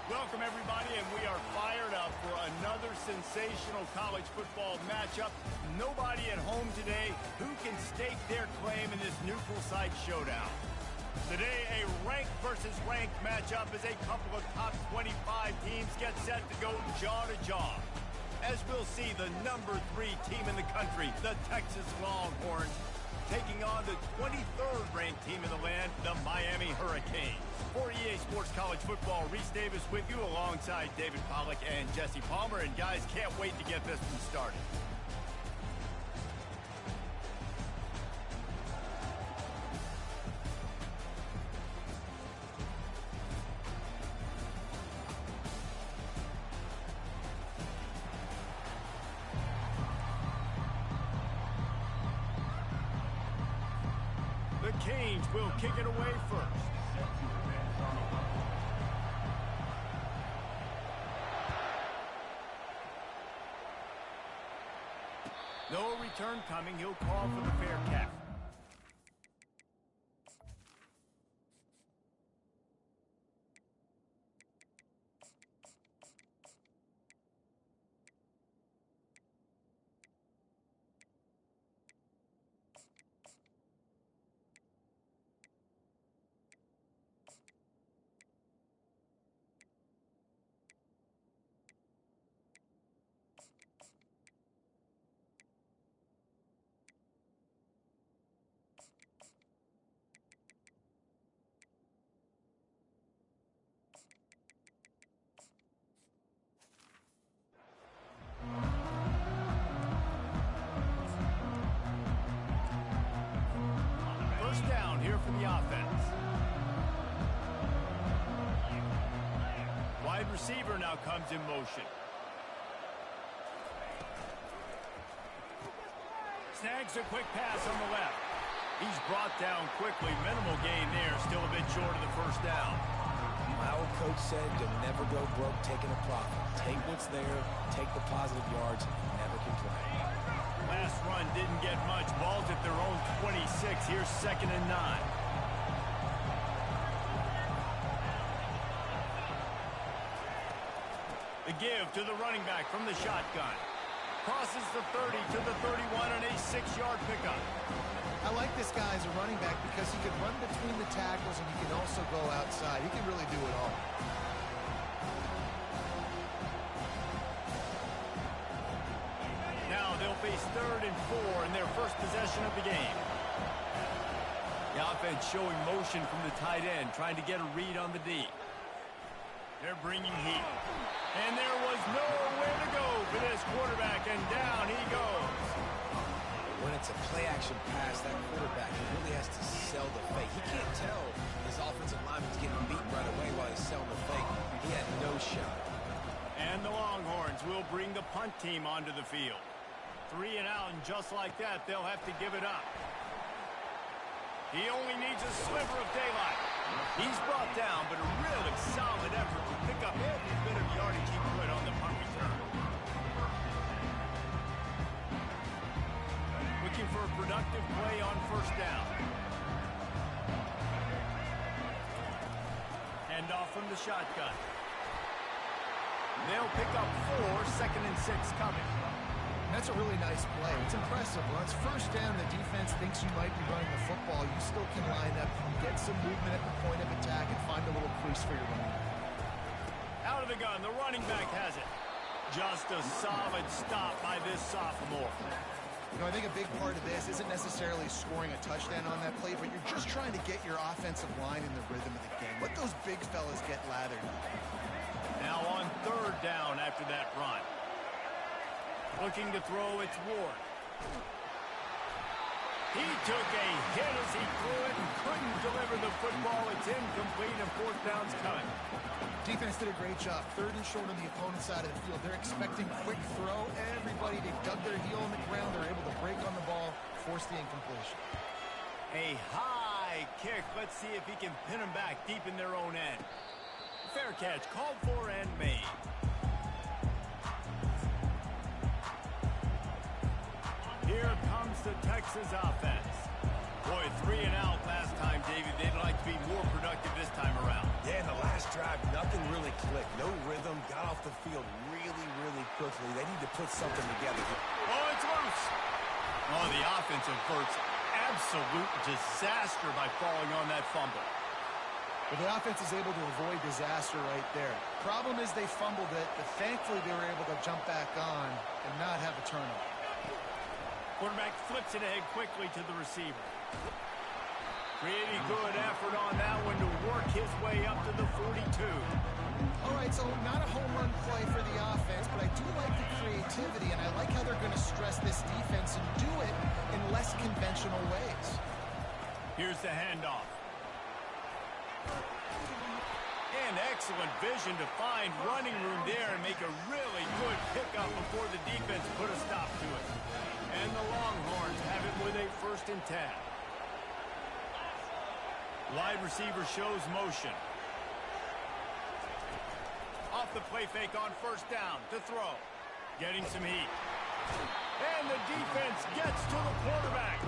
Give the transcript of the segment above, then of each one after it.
Welcome, everybody, and we are fired up for another sensational college football matchup. Nobody at home today who can stake their claim in this neutral site showdown. Today, a ranked versus ranked matchup as a couple of top 25 teams get set to go jaw to jaw. As we'll see, the number 3 team in the country, the Texas Longhorns, taking on the 23rd ranked team in the land, the Miami Hurricanes. For EA Sports College Football, Reese Davis with you alongside David Pollack and Jesse Palmer. And guys, can't wait to get this one started. The Canes will kick it away first. No return coming. He'll call for the fair catch. The offense. Wide receiver now comes in motion. Snags a quick pass on the left. He's brought down quickly. Minimal gain there. Still a bit short of the first down. My old coach said you'll never go broke taking a profit. Take what's there, take the positive yards, and never complain. Last run didn't get much. Ball's at their own 26. Here's 2nd and 9. The give to the running back from the shotgun. Crosses the 30 to the 31 on a 6-yard pickup. I like this guy as a running back because he can run between the tackles and he can also go outside. He can really do it all. Now they'll face 3rd and 4 in their first possession of the game. The offense showing motion from the tight end, trying to get a read on the D. They're bringing heat. And there was nowhere to go for this quarterback, and down he goes. When it's a play-action pass, that quarterback really has to sell the fake. He can't tell his offensive lineman's getting beat right away while he's selling the fake. He had no shot. And the Longhorns will bring the punt team onto the field. 3 and out, and just like that, they'll have to give it up. He only needs a sliver of daylight. He's brought down, but a really solid effort to pick up every bit of yardage he could on the punt return. Looking for a productive play on first down. Hand off from the shotgun. They'll pick up 4, 2nd and 6 coming. That's a really nice play. It's impressive. When it's first down, the defense thinks you might be running the football. You still can line up, get some movement at the point of attack, and find a little crease for your running back. Out of the gun, the running back has it. Just a solid stop by this sophomore. You know, I think a big part of this isn't necessarily scoring a touchdown on that play, but you're just trying to get your offensive line in the rhythm of the game. Let those big fellas get lathered. Now on 3rd down after that run. Looking to throw, it's Ward. He took a hit as he threw it and couldn't deliver the football. It's incomplete and 4th down's coming. Defense did a great job. 3rd and short on the opponent's side of the field. They're expecting quick throw. Everybody, they dug their heel in the ground. They're able to break on the ball, force the incompletion. A high kick. Let's see if he can pin them back deep in their own end. Fair catch, called for and made. Here comes the Texas offense. Boy, 3 and out last time, David. They'd like to be more productive this time around. Yeah, in the last drive, nothing really clicked. No rhythm. Got off the field really, really quickly. They need to put something together. Oh, it's loose. Oh, the offense averts absolute disaster by falling on that fumble. Well, the offense is able to avoid disaster right there. Problem is they fumbled it, but thankfully they were able to jump back on and not have a turnover. Quarterback flips it ahead quickly to the receiver. Pretty good effort on that one to work his way up to the 42. All right, so not a home run play for the offense, but I do like the creativity, and I like how they're going to stress this defense and do it in less conventional ways. Here's the handoff. And excellent vision to find running room there and make a really good pickup before the defense put a stop to it. And the Longhorns have it with a 1st and 10. Wide receiver shows motion. Off the play fake on 1st down to throw. Getting some heat. And the defense gets to the quarterback.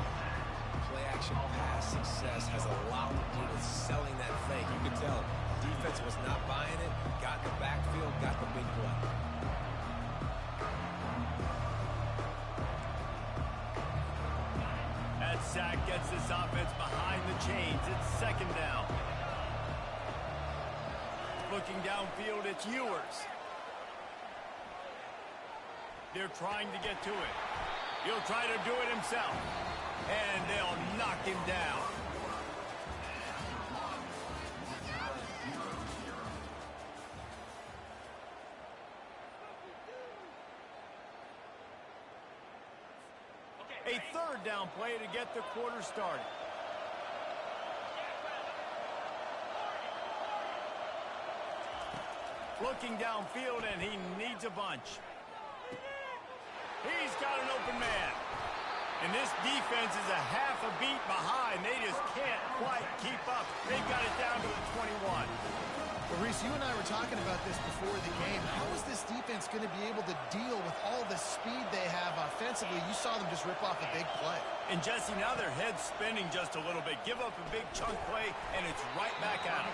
Play-action pass success has a lot to do with selling that fake. You could tell defense was not buying it. Got the backfield, got the big play. That sack gets this offense behind the chains. It's 2nd down. Looking downfield, it's Ewers. They're trying to get to it. He'll try to do it himself. And they'll knock him down. A 3rd down play to get the quarter started. Looking downfield, and he needs a bunch. He's got an open man. And this defense is a half a beat behind. They just can't quite keep up. They've got it down to the 21. Well, Reese, you and I were talking about this before the game. How is this defense going to be able to deal with all the speed they have offensively? You saw them just rip off a big play. And, Jesse, now their head's spinning just a little bit. Give up a big chunk play, and it's right back at him.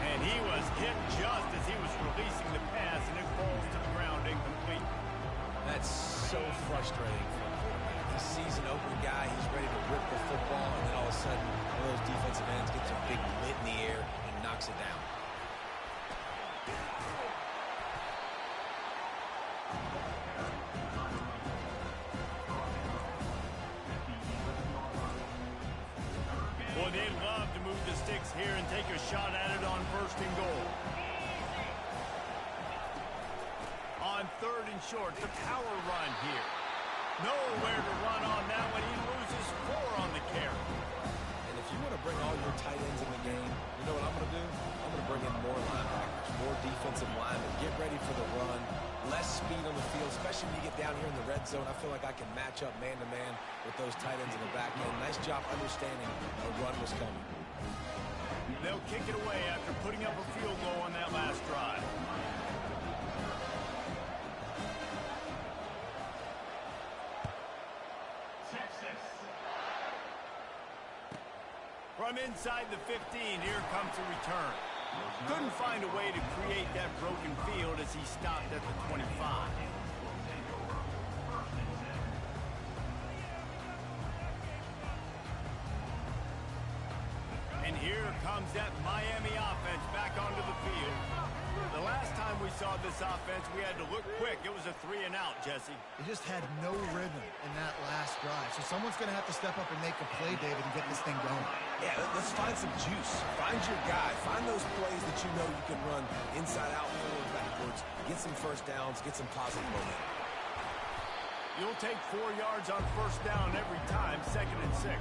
And he was hit just as he was releasing the pass, and it falls to the ground incomplete. That's so frustrating for a quarterback. He sees an open guy, he's ready to rip the football, and then all of a sudden, one of those defensive ends gets a big lit in the air and knocks it down. Well, they'd love to move the sticks here and take a shot at it on 1st and goal. On 3rd and short, the power run here. Nowhere to run on that one. He loses 4 on the carry. And if you want to bring all your tight ends in the game, you know what I'm going to do? I'm going to bring in more linebackers, more defensive linemen, get ready for the run, less speed on the field, especially when you get down here in the red zone. I feel like I can match up man-to-man with those tight ends in the back end. Nice job understanding a run was coming. They'll kick it away after putting up a field goal on that last drive. From inside the 15, here comes a return. Couldn't find a way to create that broken field as he stopped at the 25. And here comes that Miami offense back onto the field. The last time we saw this offense, we had to look quick. It was a 3 and out, Jesse. They just had no rhythm in that last drive. So someone's going to have to step up and make a play, David, and get this thing going. Yeah, let's find some juice. Find your guy. Find those plays that you know you can run inside out, forward, backwards. Get some 1st downs. Get some positive momentum. You'll take 4 yards on 1st down every time, 2nd and 6.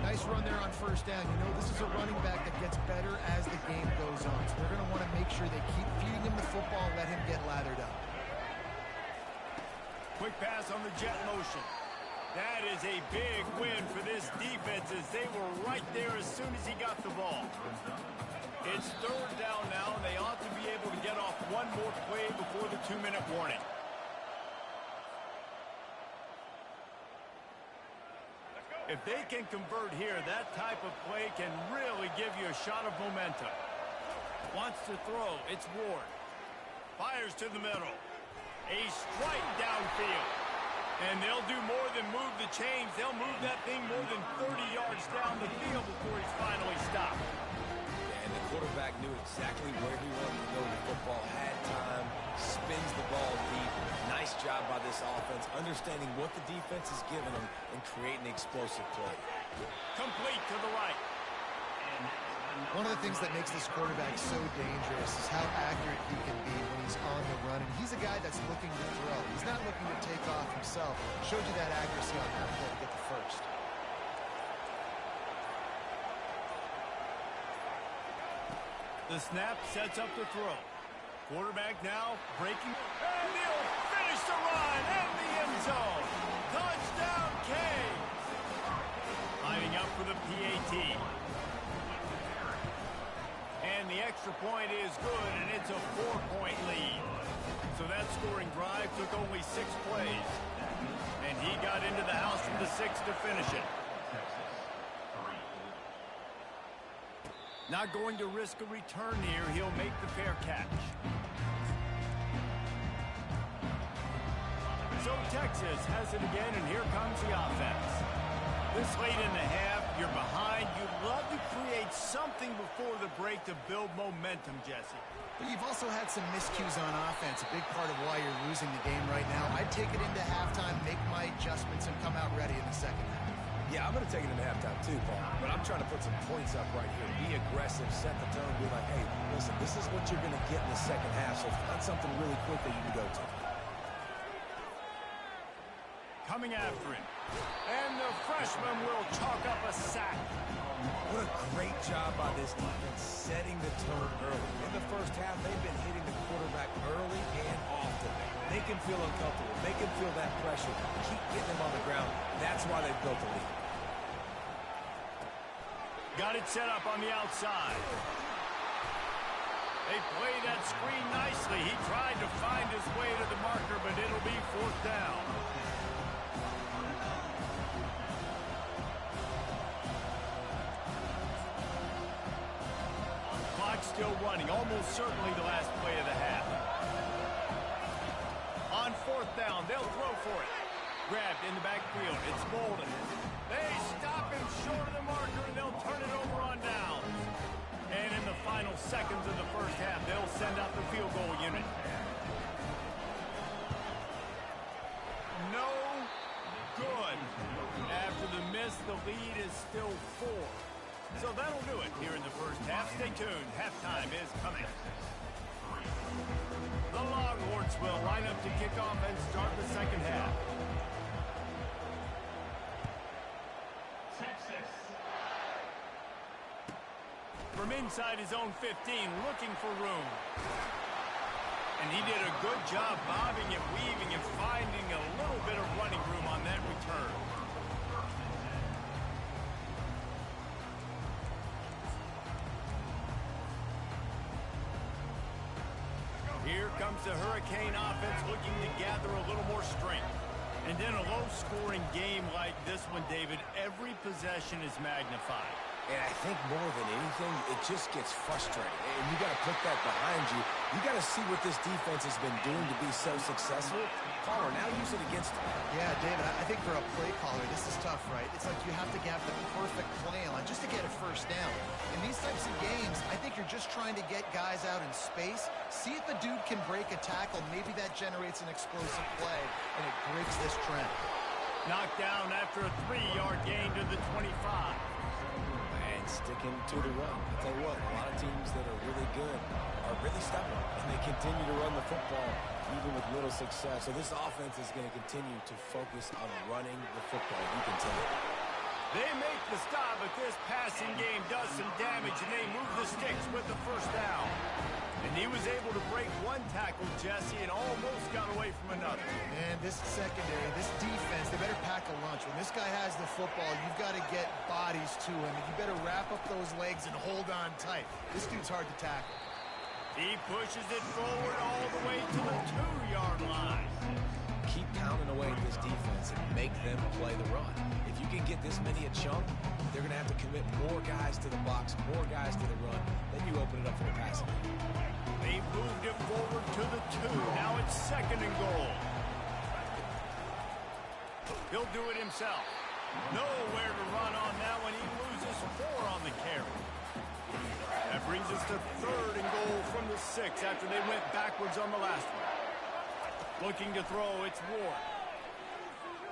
Nice run there on 1st down. You know, this is a running back that gets better as the game goes on. So they're going to want to make sure they keep feeding him the football and let him get lathered up. Quick pass on the jet motion. That is a big win for this defense as they were right there as soon as he got the ball. It's 3rd down now, and they ought to be able to get off one more play before the 2-minute warning. If they can convert here, that type of play can really give you a shot of momentum. Wants to throw. It's Ward. Fires to the middle. A strike downfield. And they'll do more than move the chains. They'll move that thing more than 30 yards down the field before he's finally stopped. And the quarterback knew exactly where he wanted to go with the football, had time, spins the ball deep. Nice job by this offense, understanding what the defense is giving them and creating an explosive play. Complete to the right. One of the things that makes this quarterback so dangerous is how accurate he can be when he's on the run. And he's a guy that's looking to throw. He's not looking to take off himself. Showed you that accuracy on that play to get the first. The snap sets up the throw. Quarterback now breaking. And he'll finish the run in the end zone. Touchdown, Canes. Lining up for the PAT. And the extra point is good, and it's a 4-point lead. So that scoring drive took only 6 plays. And he got into the house from the 6 to finish it. Not going to risk a return here. He'll make the fair catch. So Texas has it again, and here comes the offense. This late in the half, you're behind. You'd love to create something before the break to build momentum, Jesse. But you've also had some miscues on offense, a big part of why you're losing the game right now. I'd take it into halftime, make my adjustments, and come out ready in the second half. Yeah, I'm going to take it into halftime too, Paul. But I'm trying to put some points up right here. Be aggressive, set the tone, be like, hey, listen, this is what you're going to get in the second half, so find something really quick that you can go to. Coming after him. And the freshman will chalk up a sack. What a great job by this defense setting the tone early. In the first half, they've been hitting the quarterback early and often. They can feel uncomfortable. They can feel that pressure. Keep getting them on the ground. That's why they've built the lead. Got it set up on the outside. They play that screen nicely. He tried to find his way to the marker, but it'll be 4th down. Still running, almost certainly the last play of the half. On 4th down, they'll throw for it. Grabbed in the backfield, it's Bolden. They stop him short of the marker, and they'll turn it over on down. And in the final seconds of the first half, they'll send out the field goal unit. No good. After the miss, the lead is still 4. So that'll do it here in the first half. Stay tuned. Halftime is coming. The Longhorns will line up to kick off and start the second half. Texas. From inside his own 15, looking for room. And he did a good job bobbing and weaving and finding a little bit of running room on that return. Here comes the Hurricane offense looking to gather a little more strength. And in a low-scoring game like this one, David, every possession is magnified. And I think more than anything, it just gets frustrating. And you got to put that behind you. You got to see what this defense has been doing to be so successful. Caller, now use it against them. Yeah, David, I think for a play caller, this is tough, right? It's like you have to have the perfect play on just to get a first down. In these types of games, I think you're just trying to get guys out in space, see if a dude can break a tackle. Maybe that generates an explosive play, and it breaks this trend. Knocked down after a 3-yard gain to the 25. Sticking to the run. I'll tell you what, a lot of teams that are really good are really stubborn, and they continue to run the football even with little success. So this offense is going to continue to focus on running the football. You can tell it. They make the stop, but this passing game does some damage, and they move the sticks with the first down. And he was able to break one tackle, Jesse, and almost got away from another. Man, this secondary, this defense, they better pack a lunch. When this guy has the football, you've got to get bodies to him, and you better wrap up those legs and hold on tight. This dude's hard to tackle. He pushes it forward all the way to the 2-yard line. Keep pounding away at this defense. defense and make them play the run. If you can get this many a chunk, they're going to have to commit more guys to the box, more guys to the run. Then you open it up for the passing. They moved it forward to the 2. Now it's 2nd and goal. He'll do it himself. Nowhere to run on that one. He loses 4 on the carry. That brings us to 3rd and goal from the 6 after they went backwards on the last one. Looking to throw, it's Ward.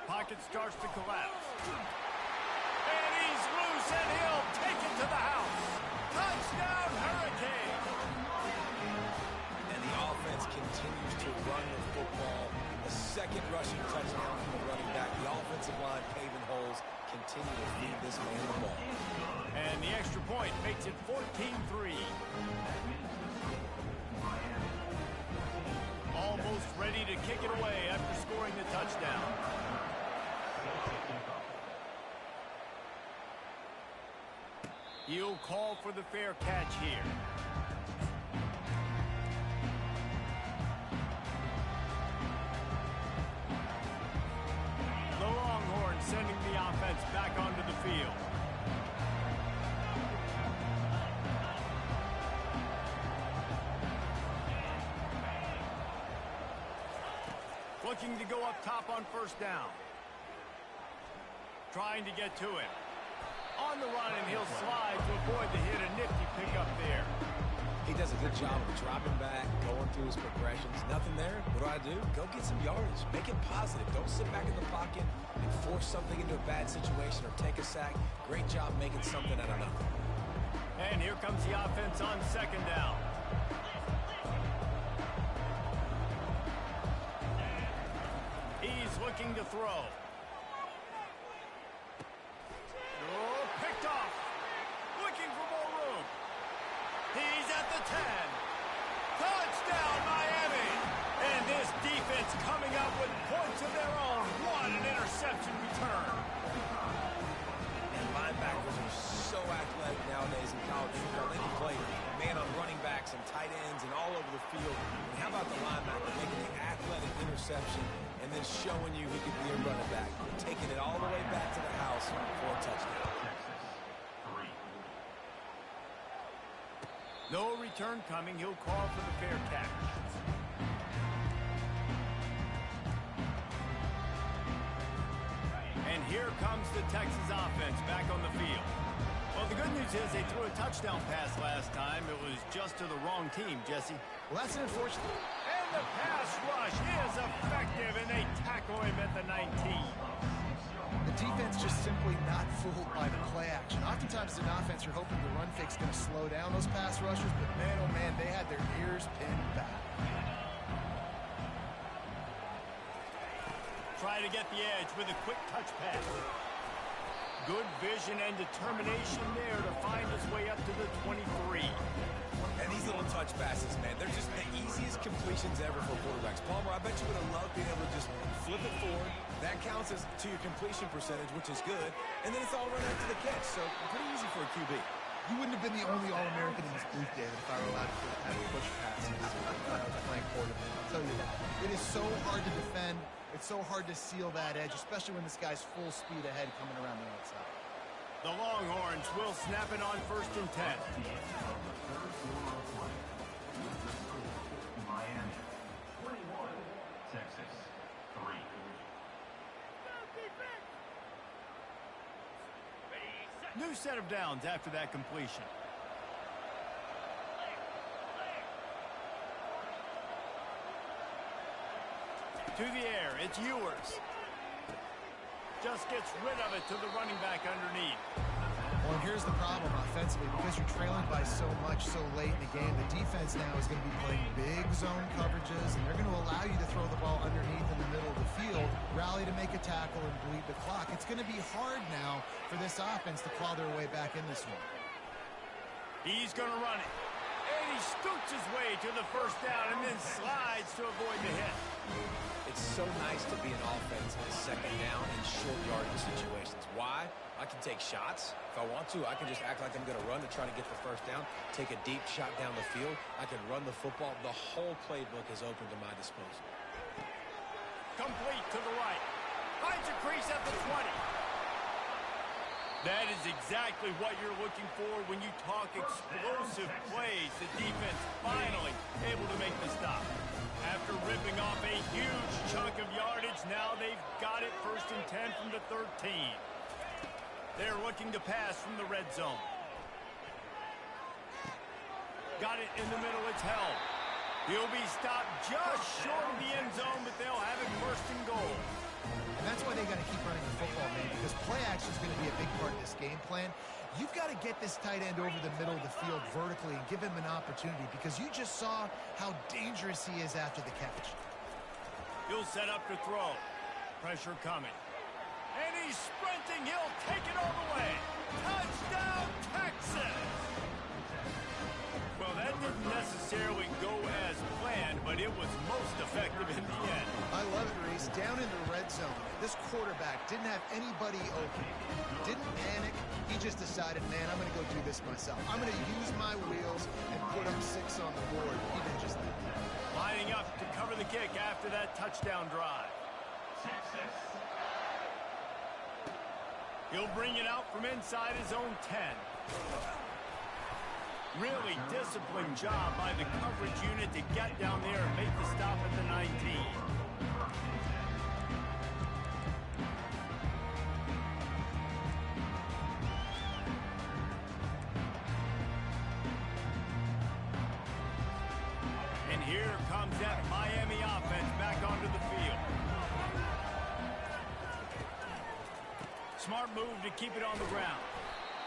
Pocket starts to collapse. And he's loose, and he'll take it to the house. Touchdown, Hurricane! And the offense continues to run the football. The 2nd rushing touchdown from the running back. The offensive line paving holes, continue to feed this man the ball. And the extra point makes it 14-3. Almost ready to kick it away after scoring the touchdown. He'll call for the fair catch here. The Longhorns sending the offense back onto the field. Looking to go up top on 1st down. Trying to get to it. On the run, and he'll slide to avoid the hit. A nifty pickup there. He does a good job of dropping back, going through his progressions. Nothing there. What do? Go get some yardage. Make it positive. Don't sit back in the pocket and force something into a bad situation or take a sack. Great job making something out of nothing. And here comes the offense on 2nd down. He's looking to throw. Oh, picked off. Looking for more room. He's at the 10. Touchdown, Miami. And this defense coming up with points of their own. What an interception return. And linebackers are so athletic nowadays in college football. They can play man on running backs and tight ends and all over the field. And how about the linebacker making the athletic interception and then showing you he could be a running back, taking it all the way back to the house for a touchdown. No return coming. He'll call for the fair catch. And here comes the Texas offense back on the field. Well, the good news is they threw a touchdown pass last time. It was just to the wrong team, Jesse. Well, that's an unfortunate. And the pass rush is effective, and they tackle him at the 19. The defense just simply not fooled by the play action. Oftentimes, as an offense, you're hoping the run fake's going to slow down those pass rushers, but man, oh man, they had their ears pinned back. Try to get the edge with a quick touch pass. Good vision and determination there to find his way up to the 23. And these little touch passes, man, they're just the easiest completions ever for quarterbacks. Palmer, I bet you would have loved being able to just flip it forward. That counts as to your completion percentage, which is good. And then it's all run after the catch, so pretty easy for a QB. You wouldn't have been the only All-American in this booth, David, if I were allowed to have push passes when I was playing quarterback. I'll tell you that. It is so hard to defend. It's so hard to seal that edge, especially when this guy's full speed ahead coming around the outside. The Longhorns will snap it on 1st and 10. Miami, 21, Texas, 3. New set of downs after that completion. To the air, it's Ewers. Just gets rid of it to the running back underneath. Well, and here's the problem offensively. Because you're trailing by so much so late in the game, the defense now is going to be playing big zone coverages, and they're going to allow you to throw the ball underneath in the middle of the field, rally to make a tackle, and bleed the clock. It's going to be hard now for this offense to claw their way back in this one. He's going to run it. And he scoots his way to the 1st down and then slides to avoid the hit. It's so nice to be an offense on 2nd down in short yardage situations. Why? I can take shots. If I want to, I can just act like I'm going to run to try to get the 1st down, take a deep shot down the field. I can run the football. The whole playbook is open to my disposal. Complete to the right. Finds a the 20. That is exactly what you're looking for when you talk explosive plays. The defense finally able to make the stop. After ripping off a huge chunk of yardage, now they've got it 1st and 10 from the 13. They're looking to pass from the red zone. Got it in the middle, it's held. He'll be stopped just short of the end zone, but they'll have it 1st and goal. And that's why they got to keep running the football, man, because play action is going to be a big part of this game plan. You've got to get this tight end over the middle of the field vertically and give him an opportunity, because you just saw how dangerous he is after the catch. He'll set up to throw. Pressure coming. And he's sprinting. He'll take it all the way. Touchdown, Texas! Well, that didn't necessarily go as planned, but it was most effective in the end. I love it, Reese. Down in the red zone, this quarterback didn't have anybody open. Didn't panic. He just decided, man, I'm going to go do this myself. I'm going to use my wheels and put up 6 on the board. He did just that. Lining up to cover the kick after that touchdown drive. He'll bring it out from inside his own 10. Really disciplined job by the coverage unit to get down there and make the stop at the 19. And here comes that Miami offense back onto the field. Smart move to keep it on the ground.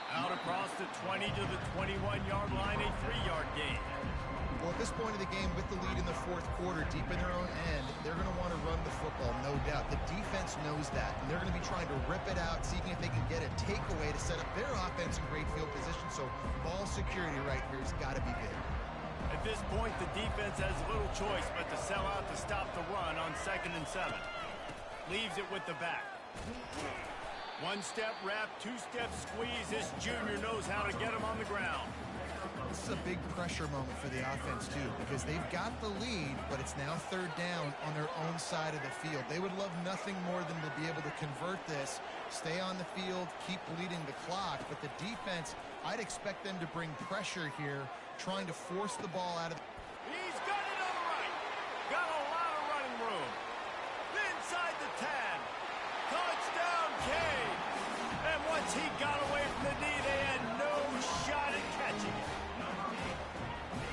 Out across the 20 to the 21-yard line, a 3-yard gain. Well, at this point of the game, with the lead in the 4th quarter, deep in their own end, they're going to want to run the football, no doubt. The defense knows that, and they're going to be trying to rip it out, seeing if they can get a takeaway to set up their offense in great field position. So ball security right here has got to be big. At this point, the defense has little choice but to sell out to stop the run on 2nd and 7. Leaves it with the back. 1-step wrap, 2-step squeeze. This junior knows how to get him on the ground. This is a big pressure moment for the offense, too, because they've got the lead, but it's now 3rd down on their own side of the field. They would love nothing more than to be able to convert this, stay on the field, keep bleeding the clock. But the defense, I'd expect them to bring pressure here, trying to force the ball out of the... He's got it on the right. Got a lot of running room. Inside the 10. Touchdown, Kane. And once he got away from the knee, they had no shot at catching it.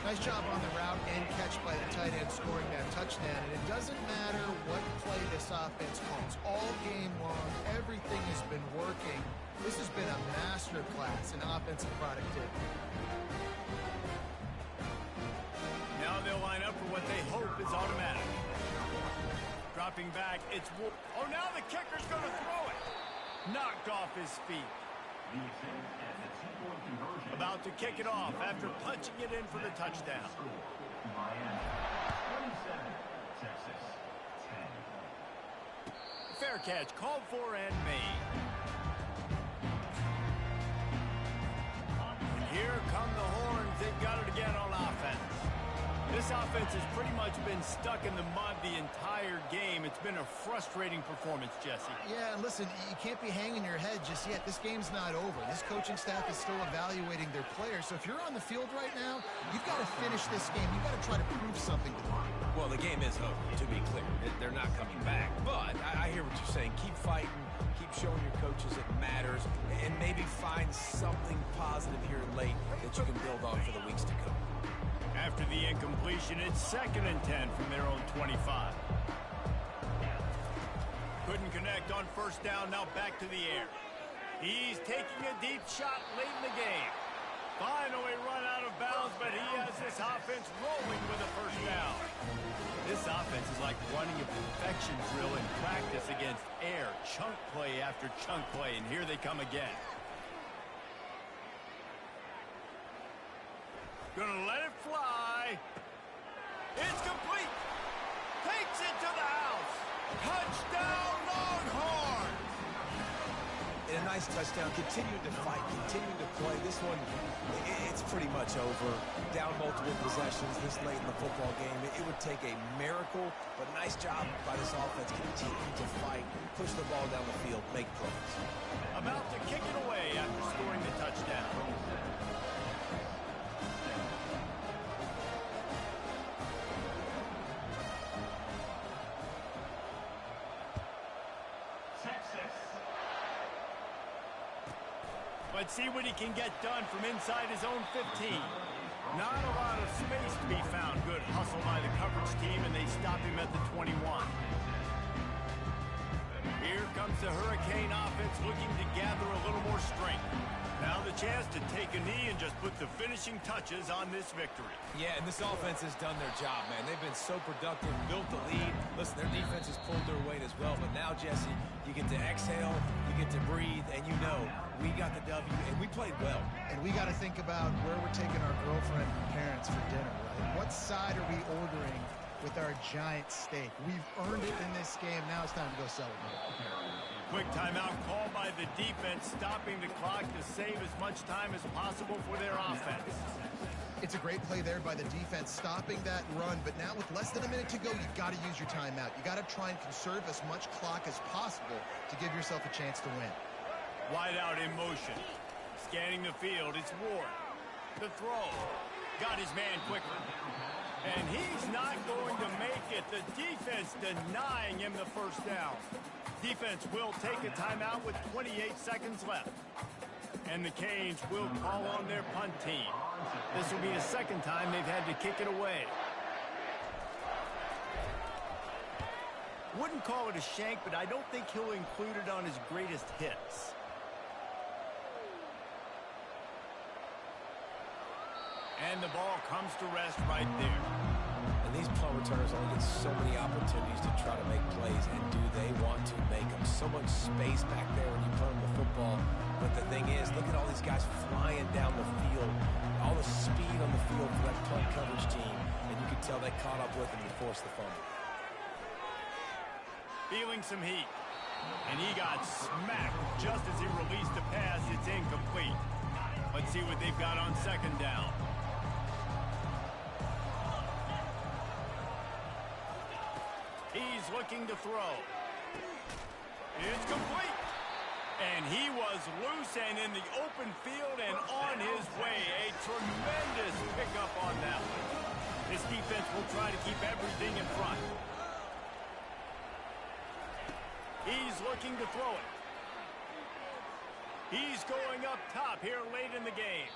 Nice job on the route and catch by the tight end scoring that touchdown. And it doesn't matter what play this offense calls. All game long, everything has been working. This has been a master class in offensive productivity. Now they'll line up for what they hope is automatic. Dropping back, it's... Oh, now the kicker's going to throw it. Knocked off his feet. About to kick it off after punching it in for the touchdown. Fair catch, called for and made. And here come the horns. They've got it again on offense. This offense has pretty much been stuck in the mud the entire game. It's been a frustrating performance, Jesse. Yeah, and listen, you can't be hanging your head just yet. This game's not over. This coaching staff is still evaluating their players. So if you're on the field right now, you've got to finish this game. You've got to try to prove something to them. Well, the game is over, to be clear. They're not coming back. But I hear what you're saying. Keep fighting. Keep showing your coaches it matters. And maybe find something positive here late that you can build on for the weeks to come. After the incompletion, it's 2nd and 10 from their own 25. Couldn't connect on 1st down, now back to the air. He's taking a deep shot late in the game. Finally run out of bounds, but he has this offense rolling with a 1st down. This offense is like running a perfection drill in practice against air. Chunk play after chunk play, and here they come again. Gonna let it fly. It's complete. Takes it to the house. Touchdown, Longhorns. And a nice touchdown. Continuing to fight, continuing to play. This one, it's pretty much over. Down multiple possessions this late in the football game. It would take a miracle, but nice job by this offense continuing to fight, push the ball down the field, make plays. About to kick it away after scoring the touchdown. Let's see what he can get done from inside his own 15. Not a lot of space to be found. Good hustle by the coverage team, and they stop him at the 21. Here comes the Hurricane offense looking to gather a little more strength. Now the chance to take a knee and just put the finishing touches on this victory. Yeah, and this offense has done their job, man. They've been so productive, built the lead. Listen, their defense has pulled their weight as well. But now, Jesse, you get to exhale, you get to breathe, and you know we got the W, and we played well. And we got to think about where we're taking our girlfriend and parents for dinner, right? What side are we ordering with our giant steak? We've earned it in this game. Now it's time to go celebrate. Quick timeout called by the defense, stopping the clock to save as much time as possible for their offense. It's a great play there by the defense, stopping that run. But now with less than a minute to go, you've got to use your timeout. You got to try and conserve as much clock as possible to give yourself a chance to win. Wide out in motion. Scanning the field, it's Ward. The throw. Got his man quickly. And he's not going to make it. The defense denying him the first down. Defense will take a timeout with 28 seconds left. And the Canes will call on their punt team. This will be the second time they've had to kick it away. Wouldn't call it a shank, but I don't think he'll include it on his greatest hits. And the ball comes to rest right there. And these punt returners only get so many opportunities to try to make plays, and do they want to make them? So much space back there when you punt them the football. But the thing is, look at all these guys flying down the field, all the speed on the field for that punt coverage team, and you can tell they caught up with him and forced the fumble. Feeling some heat. And he got smacked just as he released the pass. It's incomplete. Let's see what they've got on second down. He's looking to throw. It's complete. And he was loose and in the open field and on his way. A tremendous pickup on that one. This defense will try to keep everything in front. He's looking to throw it. He's going up top here late in the game.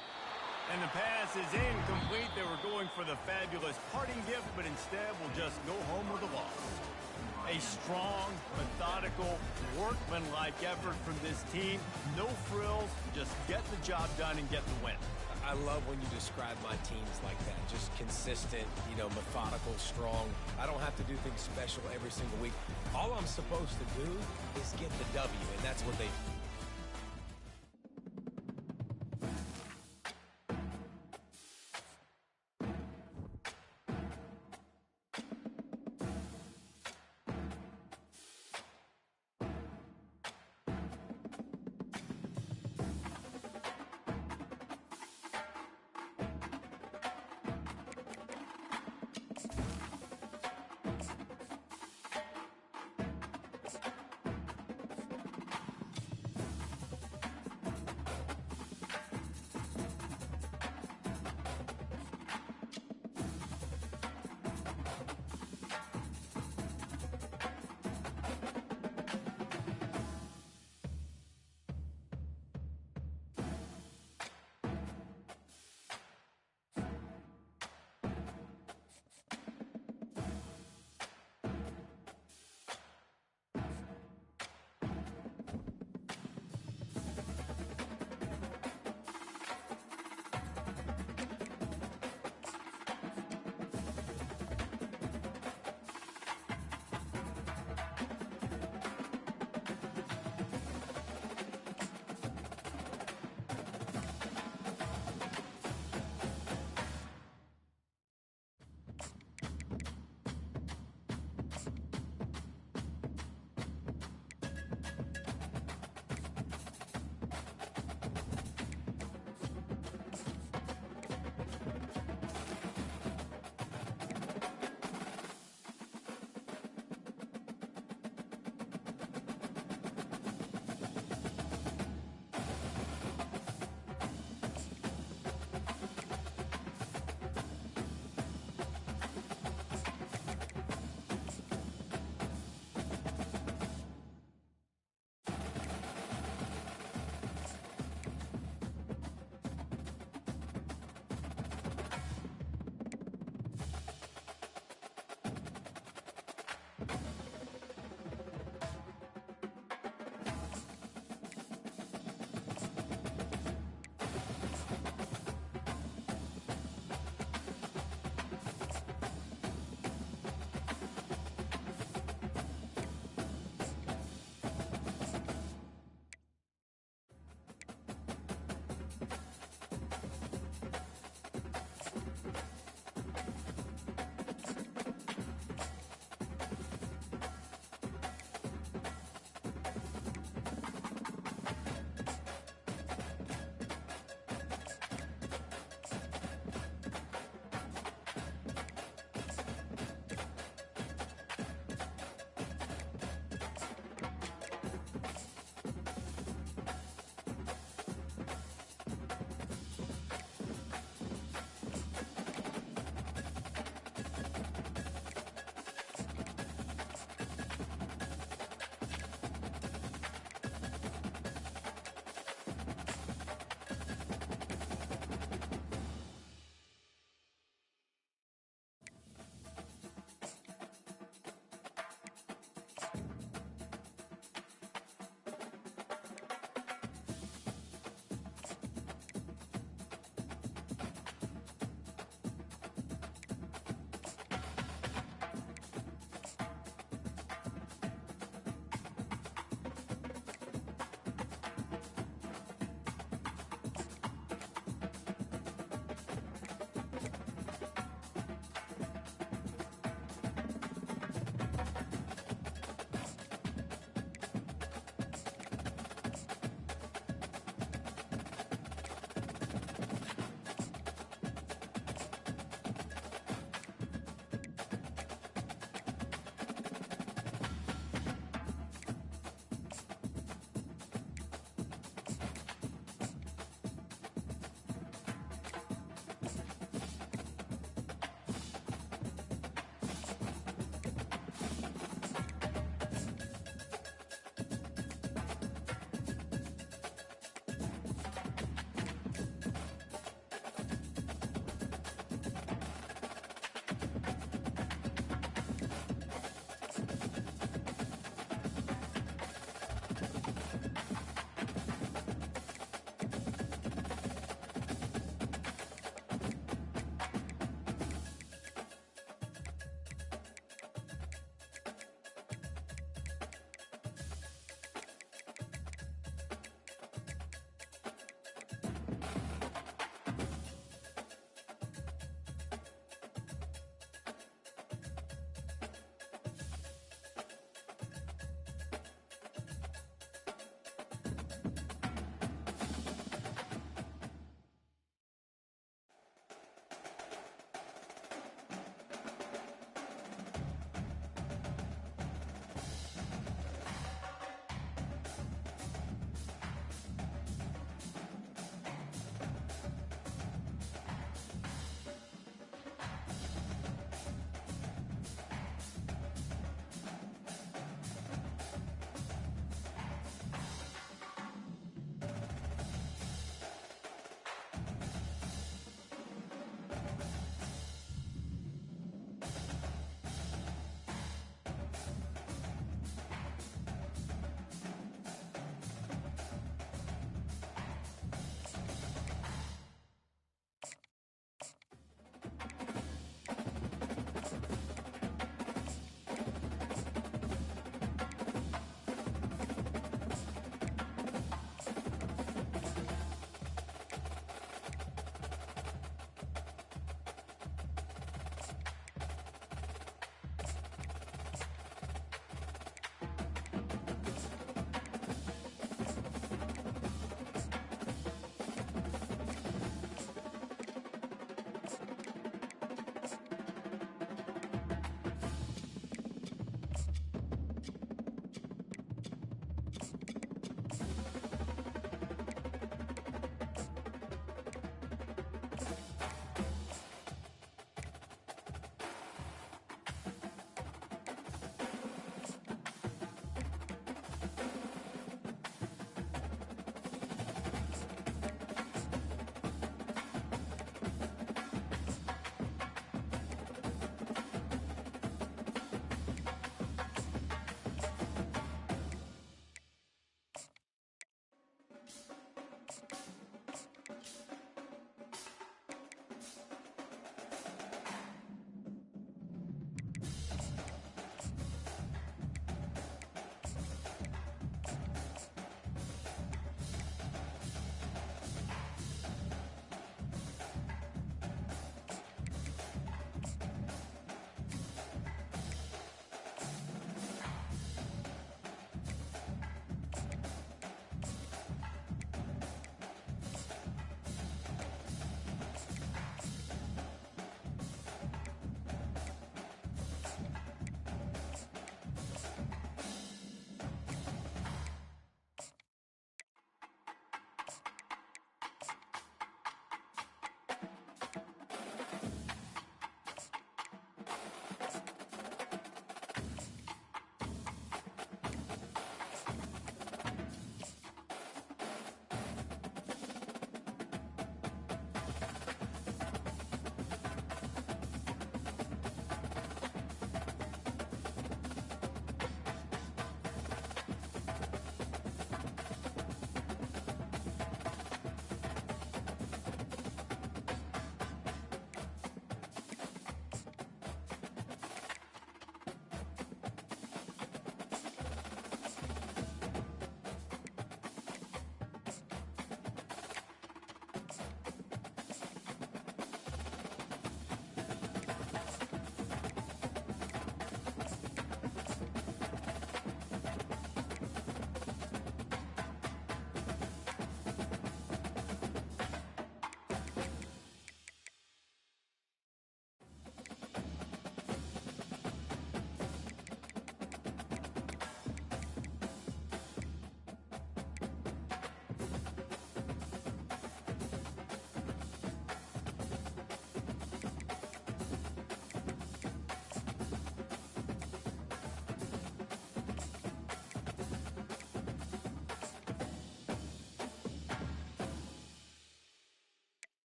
And the pass is incomplete. They were going for the fabulous parting gift, but instead will just go home with a loss. A strong, methodical, workmanlike effort from this team. No frills, just get the job done and get the win. I love when you describe my teams like that. Just consistent, methodical, strong. I don't have to do things special every single week. All I'm supposed to do is get the W, and that's what they do.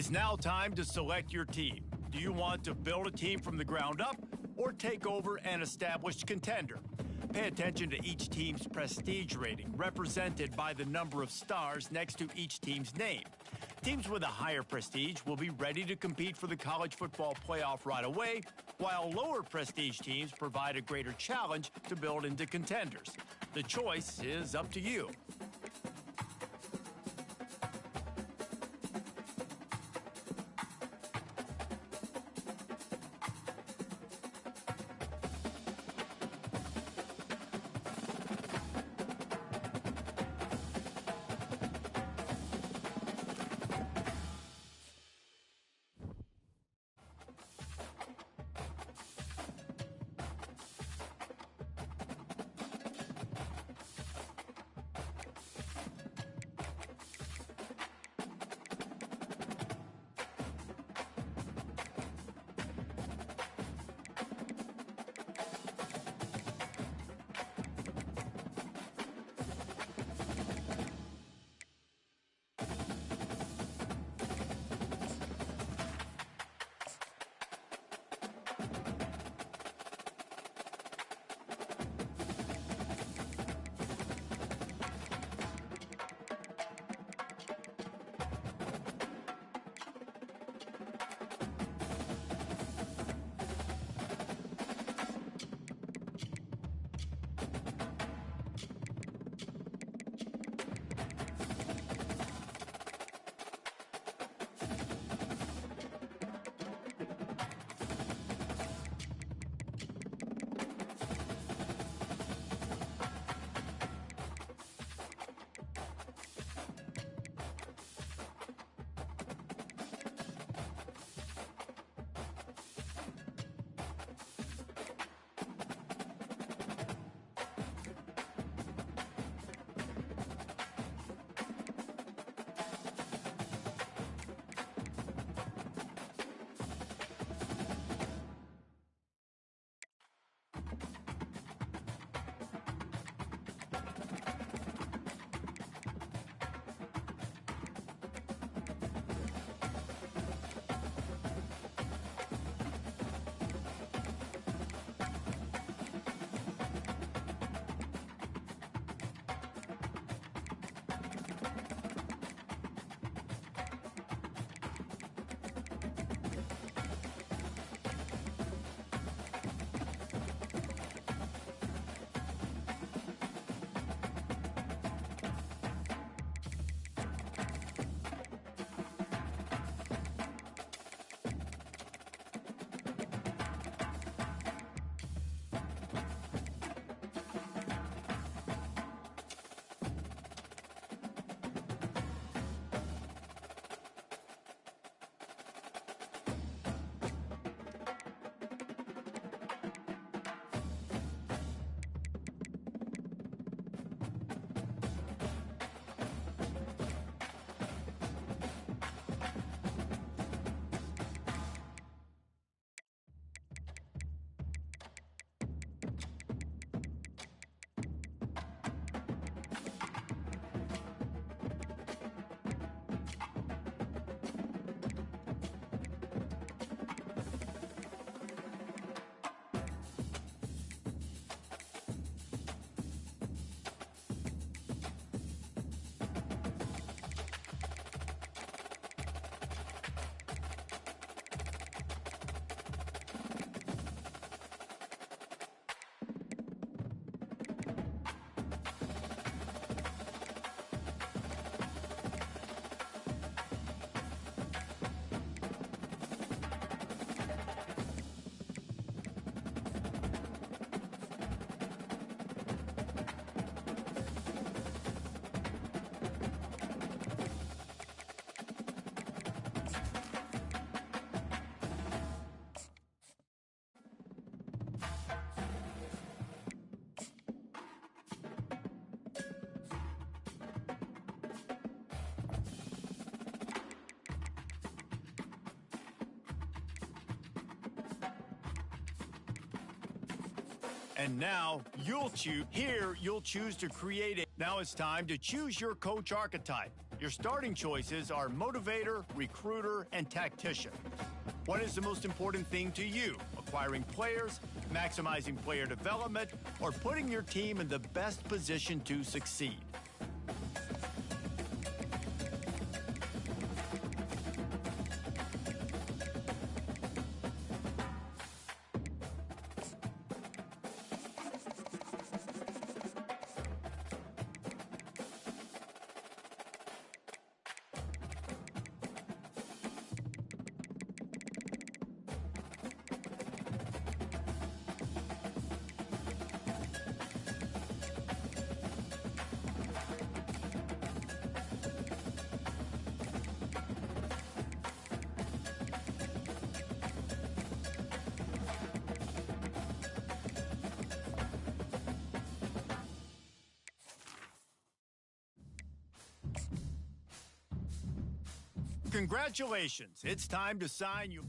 It's now time to select your team. Do you want to build a team from the ground up or take over an established contender? Pay attention to each team's prestige rating, represented by the number of stars next to each team's name. Teams with a higher prestige will be ready to compete for the college football playoff right away, while lower prestige teams provide a greater challenge to build into contenders. The choice is up to you. And now you'll choose to create it. Now it's time to choose your coach archetype. Your starting choices are motivator, recruiter, and tactician. What is the most important thing to you? Acquiring players, maximizing player development, or putting your team in the best position to succeed? Congratulations, it's time to sign you.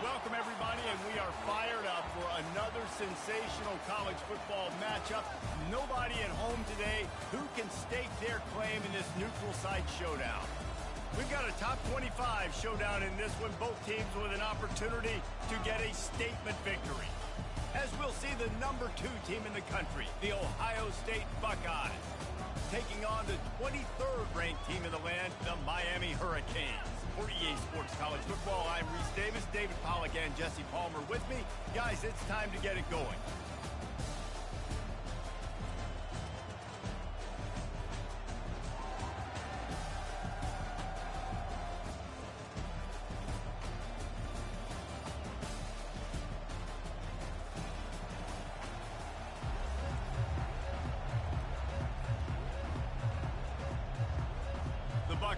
Welcome, everybody, and we are fired up for another sensational college football matchup. Nobody at home today who can stake their claim in this neutral site showdown. We've got a top 25 showdown in this one, both teams with an opportunity to get a statement victory. As we'll see the number 2 team in the country, the Ohio State Buckeyes, taking on the 23rd ranked team in the land, the Miami Hurricanes. For EA Sports College Football, I'm Reese Davis, David Pollack, and Jesse Palmer with me. Guys, it's time to get it going.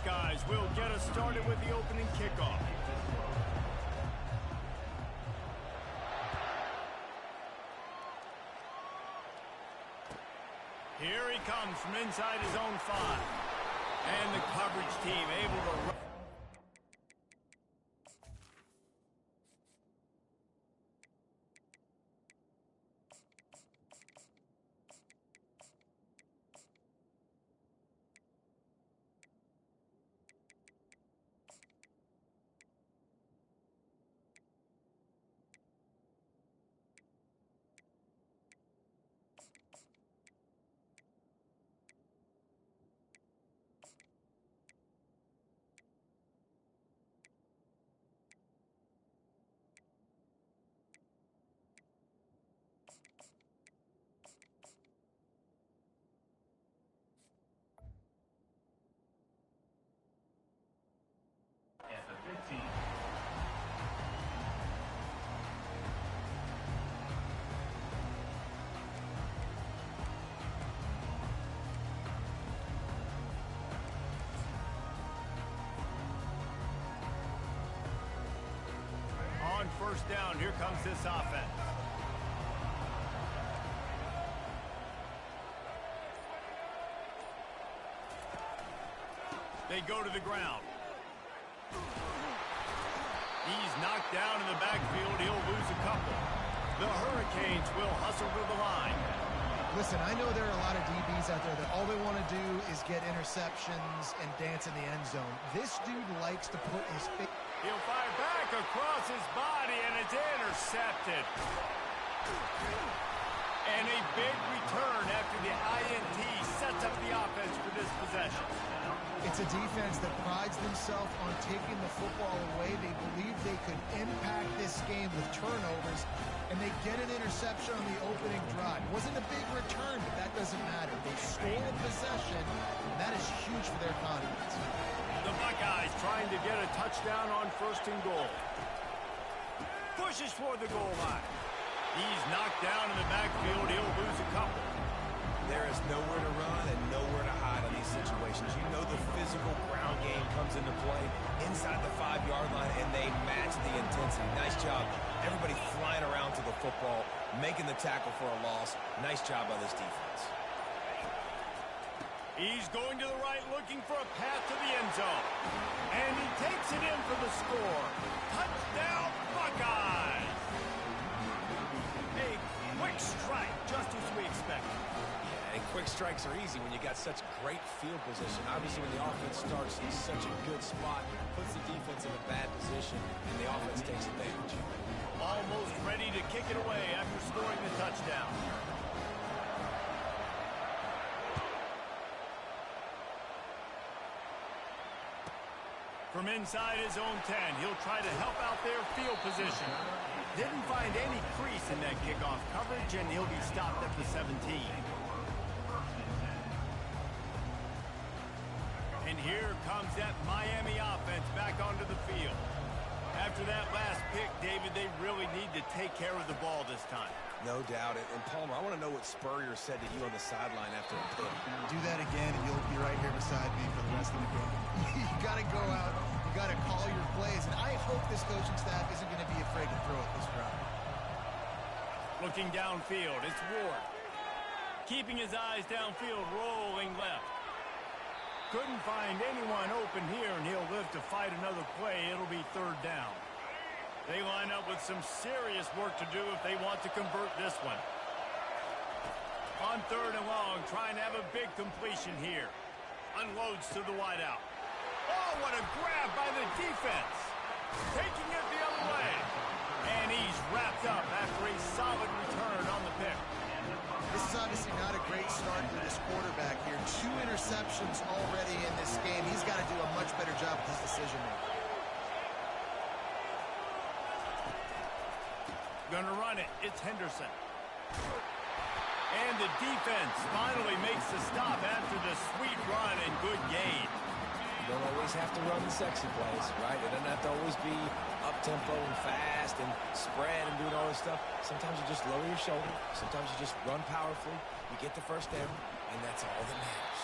Buckeyes will get us started with the opening kickoff. Here he comes from inside his own 5. And the coverage team able to run. At the 15. On first down, here comes this offense. They go to the ground. He's knocked down in the backfield. He'll lose a couple. The Hurricanes will hustle to the line. Listen, I know there are a lot of DBs out there that all they want to do is get interceptions and dance in the end zone. This dude likes to put his face. He'll fire back across his body, and it's intercepted. And a big return after the INT sets up the offense for this possession. It's a defense that prides themselves on taking the football away. They believe they could impact this game with turnovers, and they get an interception on the opening drive. It wasn't a big return, but that doesn't matter. They score a possession, and that is huge for their confidence. The Buckeyes trying to get a touchdown on first and goal. Pushes for the goal line. He's knocked down in the backfield. He'll lose a couple. There is nowhere to run and nowhere to hide in these situations. You know the physical ground game comes into play inside the 5-yard line, and they match the intensity. Nice job. Everybody flying around to the football, making the tackle for a loss. Nice job by this defense. He's going to the right, looking for a path to the end zone. And he takes it in for the score. Touchdown, Buckeyes! A quick strike, just as we expected. And quick strikes are easy when you got such great field position. Obviously, when the offense starts in such a good spot, puts the defense in a bad position, and the offense takes advantage. Almost ready to kick it away after scoring the touchdown. From inside his own 10, he'll try to help out their field position. Didn't find any crease in that kickoff coverage, and he'll be stopped at the 17. And here comes that Miami offense back onto the field. After that last pick, David, they really need to take care of the ball this time. No doubt. And Palmer, I want to know what Spurrier said to you on the sideline after a pick. Do that again, and you'll be right here beside me for the rest of the game. You got to go out. You got to call your plays. And I hope this coaching staff isn't going to be afraid to throw it this drive. Looking downfield, it's Ward. Keeping his eyes downfield, rolling left. Couldn't find anyone open here, and he'll live to fight another play. It'll be third down. They line up with some serious work to do if they want to convert this one. On third and long, trying to have a big completion here. Unloads to the wideout. Oh, what a grab by the defense. Taking it the other way. And he's wrapped up after a solid return on the pick. This is obviously not a great start for this quarterback here. 2 interceptions already in this game. He's got to do a much better job with his decision-making. Gonna run it. It's Henderson. And the defense finally makes the stop after the sweet run and good gain. You don't always have to run the sexy plays, right? It doesn't have to always be up-tempo and fast and spread and doing all this stuff. Sometimes you just lower your shoulder. Sometimes you just run powerfully. You get the first down, and that's all that matters.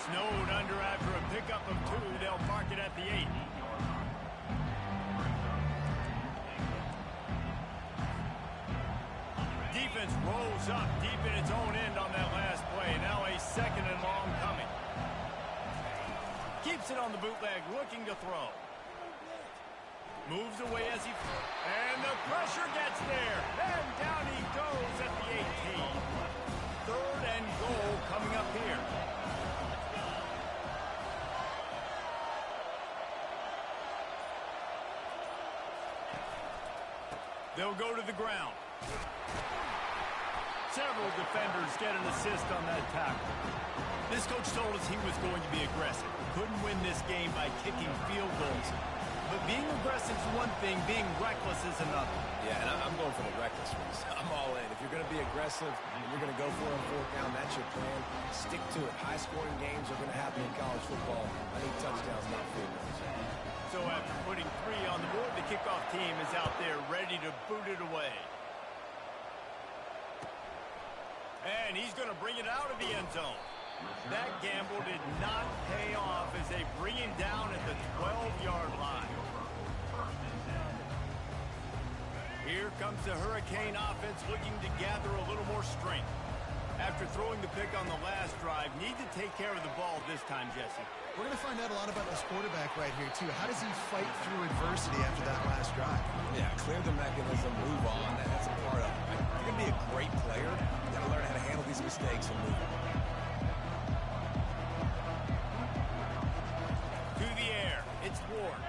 Snowed under after a pickup of 2. They'll mark it at the 8. Defense rolls up deep in its own end on that last play. Now a 2nd and long coming. Keeps it on the bootleg, looking to throw. Moves away as he... And the pressure gets there. And down he goes at the 18. 3rd and goal coming up here. They'll go to the ground. Several defenders get an assist on that tackle. This coach told us he was going to be aggressive. Couldn't win this game by kicking field goals. But being aggressive is one thing, being reckless is another. Yeah, and I'm going for the reckless ones. I'm all in. If you're going to be aggressive and you're going to go for it on 4th down, that's your plan. Stick to it. High-scoring games are going to happen in college football. I need touchdowns, not field goals. So after putting 3 on the board, the kickoff team is out there ready to boot it away. And he's going to bring it out of the end zone. That gamble did not pay off as they bring him down at the 12-yard line. Here comes the Hurricane offense looking to gather a little more strength. After throwing the pick on the last drive, need to take care of the ball this time, Jesse. We're going to find out a lot about this quarterback right here, too. How does he fight through adversity after that last drive? Yeah, clear the mechanism, move on. That's a part of it. If you're going to be a great player, you got to learn how to handle these mistakes and move on. To the air, it's Ward.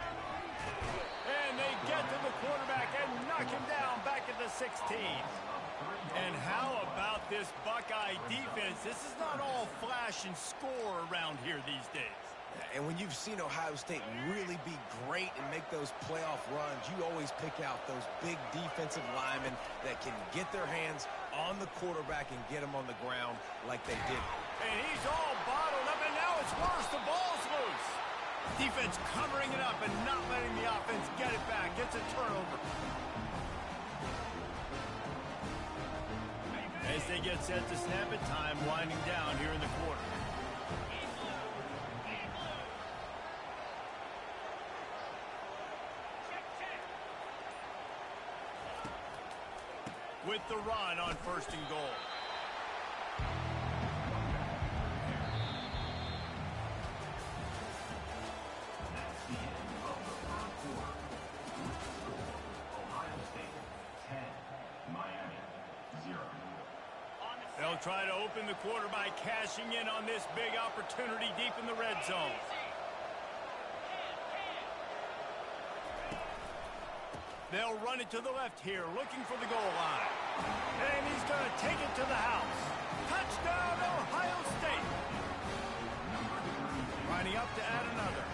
And they get to the quarterback and knock him down back at the 16. And how about this Buckeye defense? This is not all flash and score around here these days. And when you've seen Ohio State really be great and make those playoff runs, you always pick out those big defensive linemen that can get their hands on the quarterback and get him on the ground like they did. And he's all bottled up, and now it's worse. The ball's loose. Defense covering it up and not letting the offense get it back. Gets a turnover. As they get set to snap it, time winding down here in the quarter. With the run on 1st and goal. They'll try to open the quarter by cashing in on this big opportunity deep in the red zone. They'll run it to the left here, looking for the goal line. And he's going to take it to the house. Touchdown, Ohio State. Lining up to add another.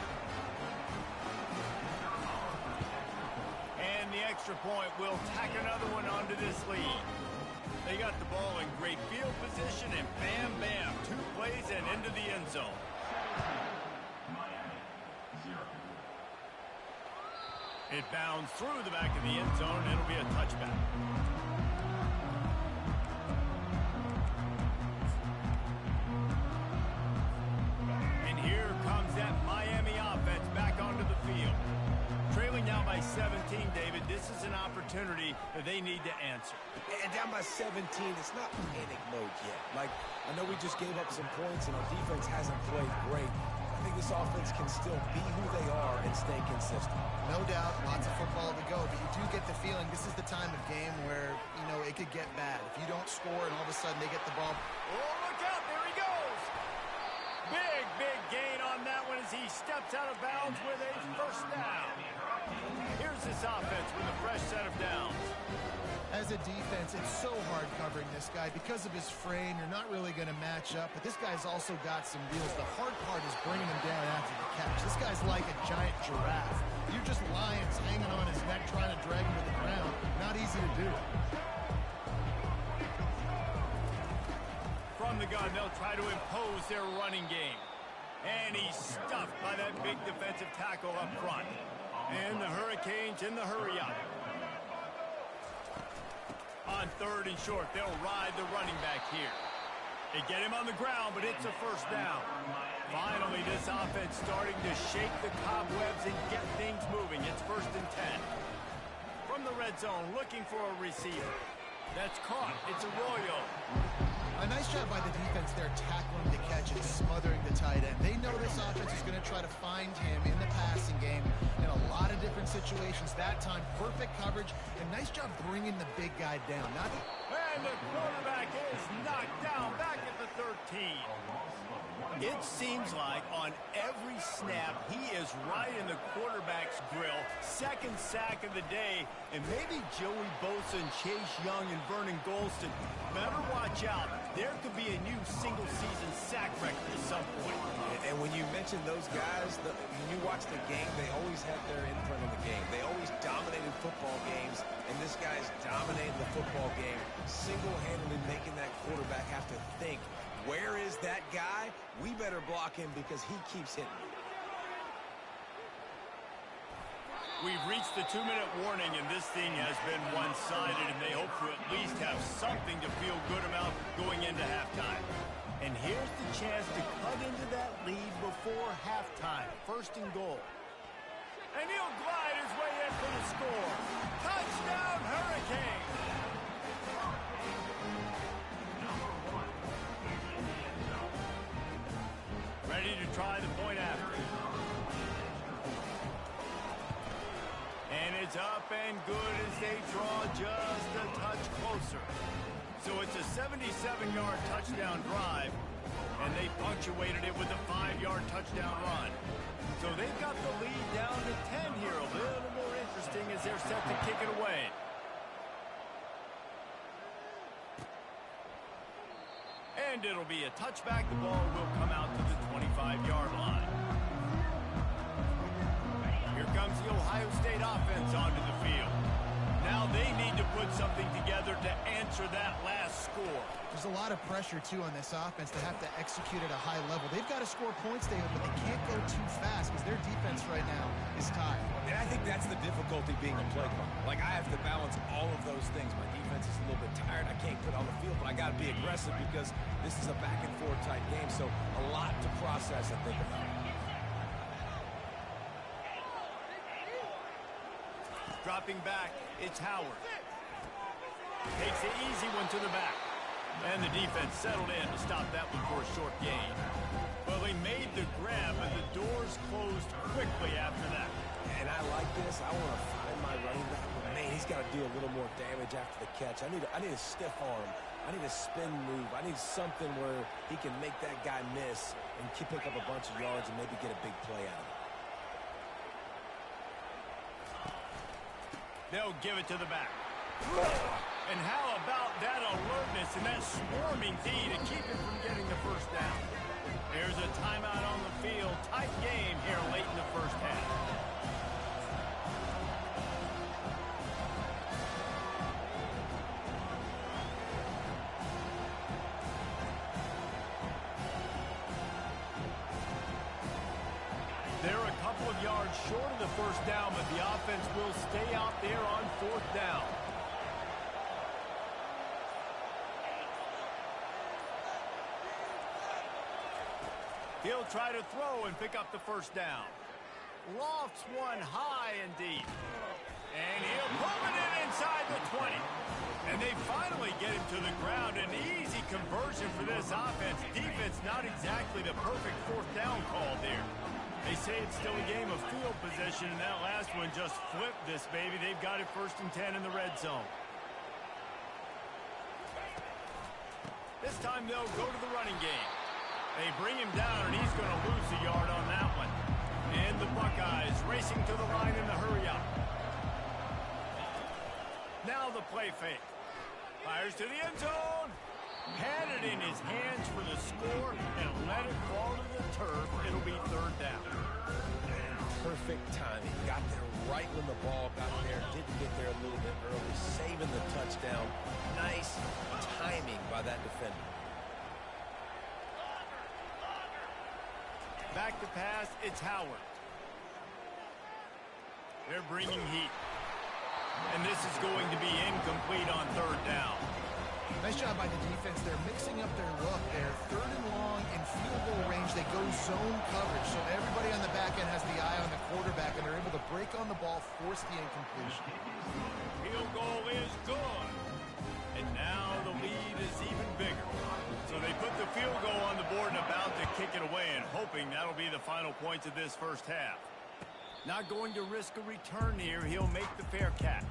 And the extra point will tack another one onto this lead. They got the ball in great field position, and bam, bam, 2 plays and into the end zone. It bounds through the back of the end zone, and it'll be a touchback. And here comes that Miami offense back onto the field. Trailing now by 17, David. This is an opportunity that they need to answer. And down by 17, it's not panic mode yet. Like, I know we just gave up some points and our defense hasn't played great. I think this offense can still be who they are and stay consistent. No doubt, lots of football to go, but you do get the feeling this is the time of game where, you know, it could get bad. If you don't score and all of a sudden they get the ball. Oh, look out, there he goes. Big, big gain on that one as he steps out of bounds with a 1st down. Here's this offense with a fresh set of downs. As a defense, it's so hard covering this guy. Because of his frame, you're not really going to match up, but this guy's also got some wheels. The hard part is bringing him down after the catch. This guy's like a giant giraffe. You're just lions hanging on his neck trying to drag him to the ground. Not easy to do. From the gun, they'll try to impose their running game. And he's stuffed by that big defensive tackle up front. And the Hurricanes in the hurry-up. On 3rd and short, they'll ride the running back here. They get him on the ground, but it's a first down. Finally, this offense starting to shake the cobwebs and get things moving. It's 1st and 10. From the red zone, looking for a receiver. That's caught. It's Arroyo. A nice job by the defense there, tackling the catch and smothering the tight end. They know this offense is going to try to find him in the passing game in a lot of different situations. That time, perfect coverage, and nice job bringing the big guy down. And the quarterback is knocked down back at the 13. It seems like on every snap, he is right in the quarterback's grill. Second sack of the day, and maybe Joey Bosa and Chase Young and Vernon Golston better watch out. There could be a new single-season sack record at some point. And when you mention those guys, when you watch the game, they always had their imprint on the game. They always dominated football games, and this guy's dominating the football game, single-handedly making that quarterback have to think, where is that guy? We better block him because he keeps hitting. We've reached the 2-minute warning, and this thing has been one-sided, and they hope to at least have something to feel good about going into halftime. And here's the chance to cut into that lead before halftime. 1st and goal. And he'll glide his way in for the score. Touchdown, Hurricanes! Ready to try the point after. And it's up and good as they draw just a touch closer. So it's a 77-yard touchdown drive, and they punctuated it with a 5-yard touchdown run. So they've got the lead down to 10 here. A little more interesting as they're set to kick it away. And it'll be a touchback. The ball will come out to the 25-yard line. Here comes the Ohio State offense onto the field. Now they need to put something together to answer that last score. There's a lot of pressure, too, on this offense to have to execute at a high level. They've got to score points, David, but they can't go too fast because their defense right now is tired. And I think that's the difficulty being a play caller. Like, I have to balance all of those things. My defense is a little bit tired. I can't put on the field, but I got to be aggressive because this is a back-and-forth type game, so a lot to process and think about. Dropping back, it's Howard. Takes the easy one to the back. And the defense settled in to stop that one for a short gain. Well, they made the grab, and the doors closed quickly after that. And I like this. I want to find my running back, but man, he's got to do a little more damage after the catch. I need a stiff arm. I need a spin move. I need something where he can make that guy miss and pick up a bunch of yards and maybe get a big play out of it. They'll give it to the back. And how about that alertness and that swarming D to keep him from getting the first down? There's a timeout on the field. Tight game here late in the first half. They're a couple of yards short of the first down, but the offense will stay out there on 4th down. He'll try to throw and pick up the first down. Lofts one high and deep. And he'll pump it in inside the 20. And they finally get him to the ground. An easy conversion for this offense. Defense not exactly the perfect 4th down call there. They say it's still a game of field position, and that last one just flipped this baby. They've got it 1st and 10 in the red zone. This time they'll go to the running game. They bring him down, and he's going to lose a yard on that one. And the Buckeyes racing to the line in the hurry-up. Now the play fake. Fires to the end zone. Had it in his hands for the score and let it fall to the turf. It'll be 3rd down. Perfect timing. Got there right when the ball got there. Didn't get there a little bit early. Saving the touchdown. Nice timing by that defender. Back to pass, it's Howard. They're bringing heat. And this is going to be incomplete on 3rd down. Nice job by the defense. They're mixing up their look. They're third and long in field goal range. They go zone coverage. So everybody on the back end has the eye on the quarterback, and they're able to break on the ball, force the incompletion. Field goal is good. And now the lead is even bigger. So they put the field goal on the board and about to kick it away, and hoping that'll be the final points of this first half. Not going to risk a return here. He'll make the fair catch.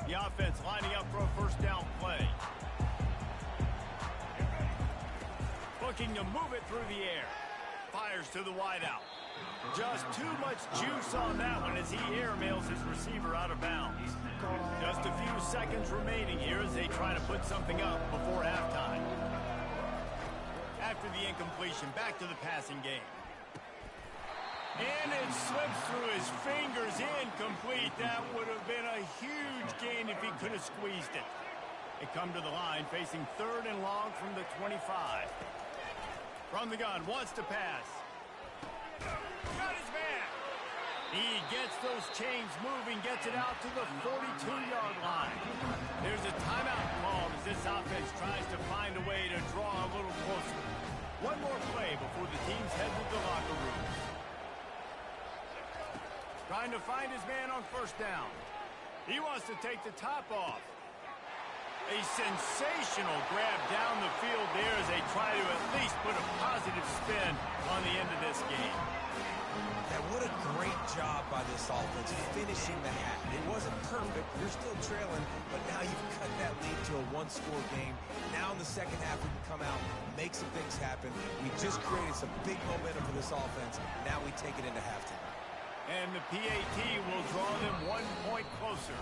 The offense lining up for a first down play. Looking to move it through the air. Fires to the wideout. Just too much juice on that one as he airmails his receiver out of bounds. Just a few seconds remaining here as they try to put something up before halftime. After the incompletion, back to the passing game. And it slips through his fingers, incomplete. That would have been a huge gain if he could have squeezed it. They come to the line facing third and long from the 25. From the gun, wants to pass. Got his man. He gets those chains moving, gets it out to the 42-yard line. There's a timeout called as this offense tries to find a way to draw a little closer. One more play before the teams head to the locker room. Trying to find his man on first down. He wants to take the top off. A sensational grab down the field there as they try to at least put a positive spin on the end of this game. Yeah, what a great job by this offense finishing the half. It wasn't perfect. You're still trailing, but now you've cut that lead to a one-score game. Now in the second half, we can come out, make some things happen. We just created some big momentum for this offense. Now we take it into halftime. And the PAT will draw them 1 point closer.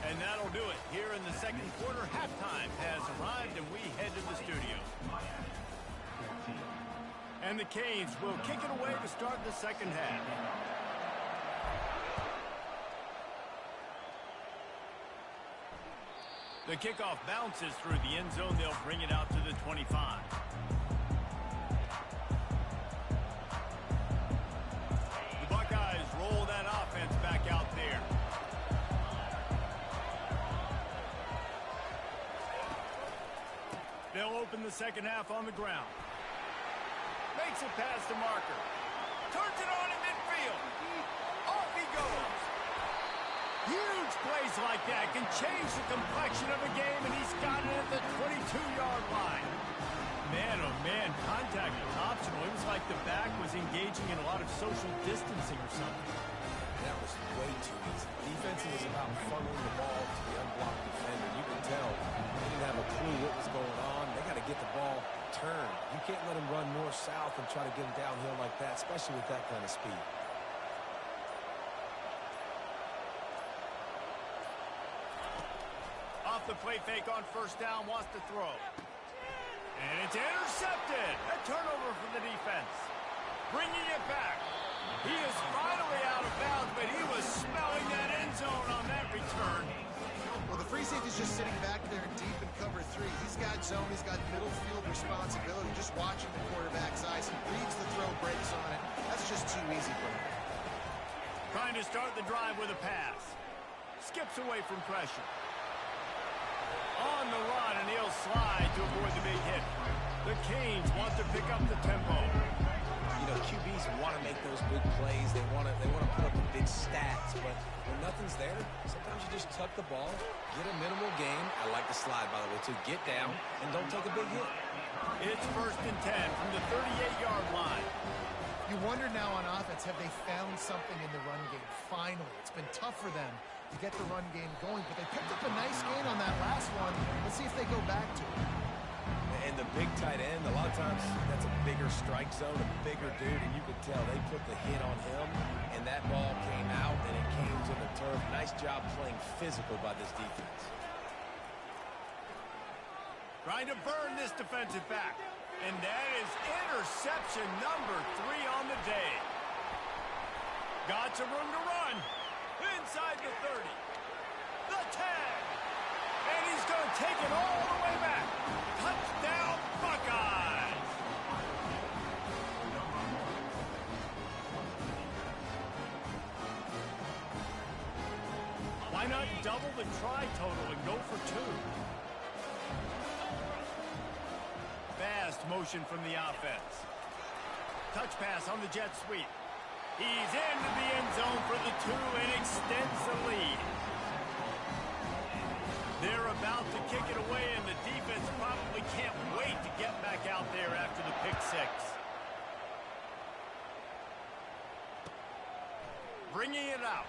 And that'll do it. Here in the second quarter, halftime has arrived, and we head to the studio. And the Canes will kick it away to start the second half. The kickoff bounces through the end zone. They'll bring it out to the 25. The Buckeyes roll that offense back out there. They'll open the second half on the ground. Makes it past the marker. Turns it on in midfield. Off he goes. Huge plays like that can change the complexion of a game, and he's got it at the 22-yard line. Man, oh man, contact was optional. It was like the back was engaging in a lot of social distancing or something. That was way too easy. Defense is about funneling the ball to the unblocked defender. You can tell they didn't have a clue what was going on. They got to get the ball turned. You can't let them run north-south and try to get them downhill like that, especially with that kind of speed. Off the play fake on first down, wants to throw. And it's intercepted. A turnover for the defense. Bringing it back. He is finally out of bounds, but he was smelling that end zone on that return. Well, the free safety's just sitting back there deep in cover 3. He's got zone. He's got middle field responsibility. Just watching the quarterback's eyes. He reads the throw, breaks on it. That's just too easy for him. Trying to start the drive with a pass. Skips away from pressure. On the run, and he'll slide to avoid the big hit. The Canes want to pick up the tempo. You know, QBs want to make those big plays. They want to put up the big stats, but when nothing's there, sometimes you just tuck the ball, get a minimal gain. I like the slide, by the way, too. Get down and don't take a big hit. It's first and 10 from the 38-yard line. You wonder now on offense, have they found something in the run game? Finally, it's been tough for them to get the run game going, but they picked up a nice gain on that last one. Let's see if they go back to it. And the big tight end, a lot of times that's a bigger strike zone, a bigger dude, and you could tell they put the hit on him, and that ball came out, and it came to the turf. Nice job playing physical by this defense. Trying to burn this defensive back. And that is interception number 3 on the day. Got some room to run. Inside the 30. The 10. And he's going to take it all the way back. Touchdown, Buckeyes. not double the try total and go for 2? Fast motion from the offense. Touch pass on the jet sweep. He's into the end zone for the 2 and extends the lead. They're about to kick it away, and the defense probably can't wait to get back out there after the pick 6. Bringing it out.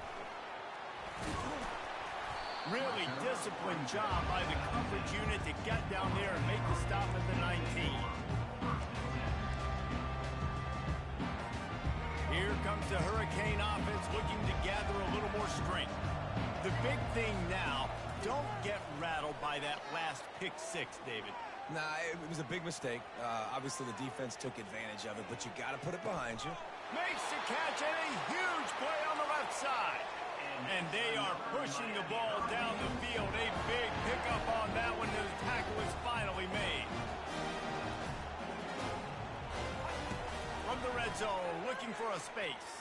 Really disciplined job by the coverage unit to get down there and make the stop at the 19. Here comes the Hurricane offense looking to gather a little more strength. The big thing now, don't get rattled by that last pick 6, David. Nah, it was a big mistake. Obviously, the defense took advantage of it, but you got to put it behind you. Makes the catch and a huge play on the left side. And they are pushing the ball down the field. A big pickup on that one. The tackle is finally made. From the red zone, looking for a space.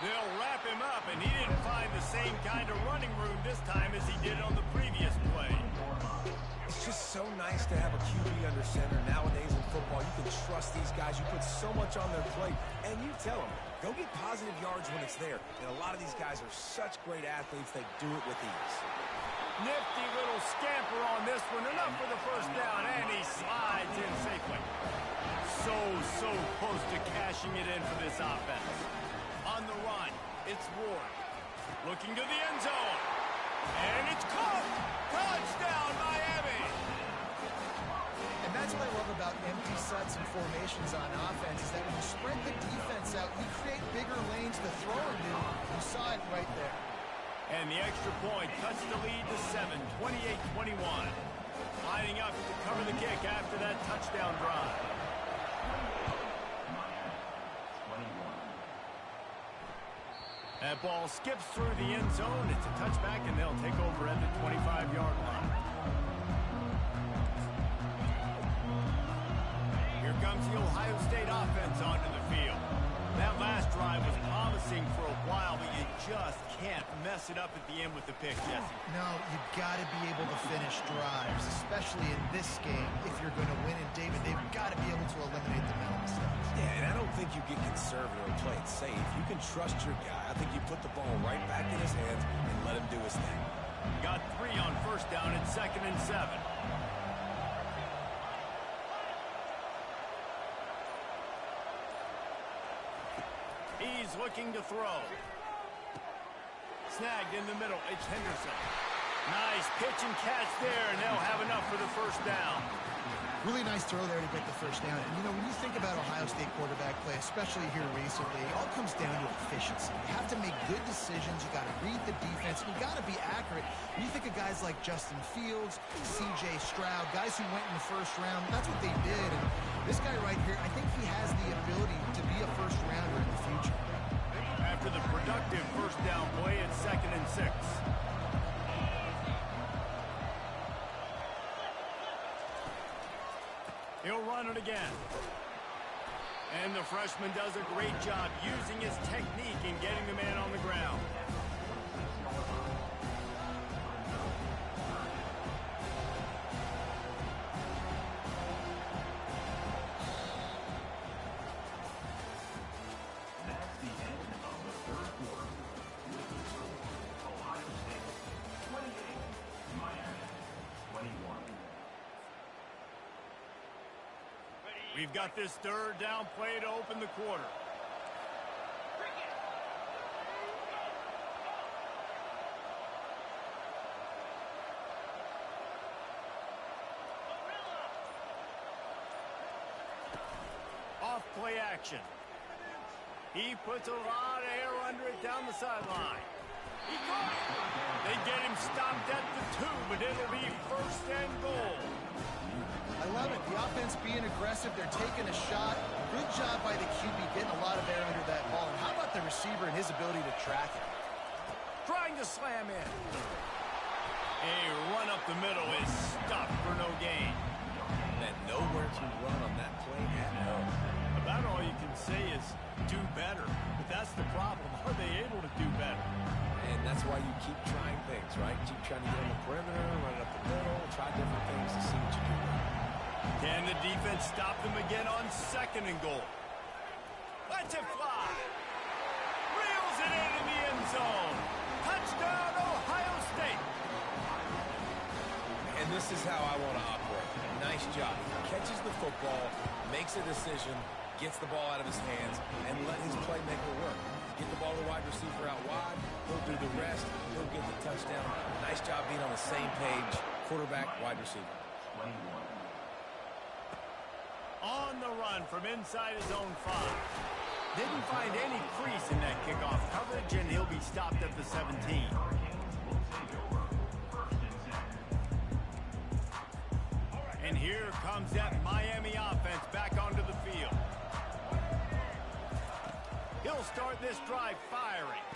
They'll wrap him up, and he didn't find the same kind of running room this time as he did on the previous play. It's just so nice to have a QB under center. Nowadays in football, you can trust these guys. You put so much on their plate, and you tell them, go get positive yards when it's there. And a lot of these guys are such great athletes, they do it with ease. Nifty little scamper on this one. Enough for the first down, and he slides in safely. So close to cashing it in for this offense. On the run, it's Ward. Looking to the end zone. And it's caught. Touchdown, Miami. And that's what I love about empty sets and formations on offense, is that when you spread the defense out, you create bigger lanes to throw into. You saw it right there. And the extra point cuts the lead to 7, 28-21. Lining up to cover the kick after that touchdown drive. That ball skips through the end zone. It's a touchback, and they'll take over at the 25-yard line. Here comes the Ohio State offense onto the field. That last drive was promising for a while, but you just can't mess it up at the end with the pick, Jesse. No, you've got to be able to finish drives, especially in this game. If you're going to win it, David, they've got to be able to eliminate the mental mistakes. Yeah, and I don't think you get conservative and play it safe. You can trust your guy. I think you put the ball right back in his hands and let him do his thing. Got 3 on first down at 2nd and 7. He's looking to throw. Snagged in the middle. It's Henderson. Nice pitch and catch there, and they'll have enough for the first down. Really nice throw there to get the first down. And, you know, when you think about Ohio State quarterback play, especially here recently, it all comes down to efficiency. You have to make good decisions. You got to read the defense. And you got to be accurate. When you think of guys like Justin Fields, C.J. Stroud, guys who went in the first round, that's what they did. And this guy right here, I think he has the ability to be a first-rounder in the future. After the productive first down play, it's 2nd and 6. He'll run it again. And the freshman does a great job using his technique and getting the man on the ground. That's the end of the third quarter. With the score, Ohio State 28, Miami 21. We've got this third down play to open the quarter. Off play action. He puts a lot of air under it down the sideline. He caught it. They get him stopped at the 2, but it'll be 1st and goal. I love it. The offense being aggressive. They're taking a shot. Good job by the QB getting a lot of air under that ball. And how about the receiver and his ability to track it? Trying to slam in. A run up the middle is stopped for no gain. And nowhere to run on that play at all. About all you can say is do better. But that's the problem. Are they able to do better? And that's why you keep And the defense stopped them again on 2nd and goal. Lets it fly. Reels it into the end zone. Touchdown, Ohio State. And this is how I want to operate. Nice job. He catches the football, makes a decision, gets the ball out of his hands, and let his playmaker work. Get the ball to the wide receiver out wide. He'll do the rest. He'll get the touchdown. Nice job being on the same page. Quarterback, wide receiver. On the run from inside his own 5. Didn't find any crease in that kickoff coverage, and he'll be stopped at the 17. And here comes that Miami offense back onto the field. He'll start this drive firing.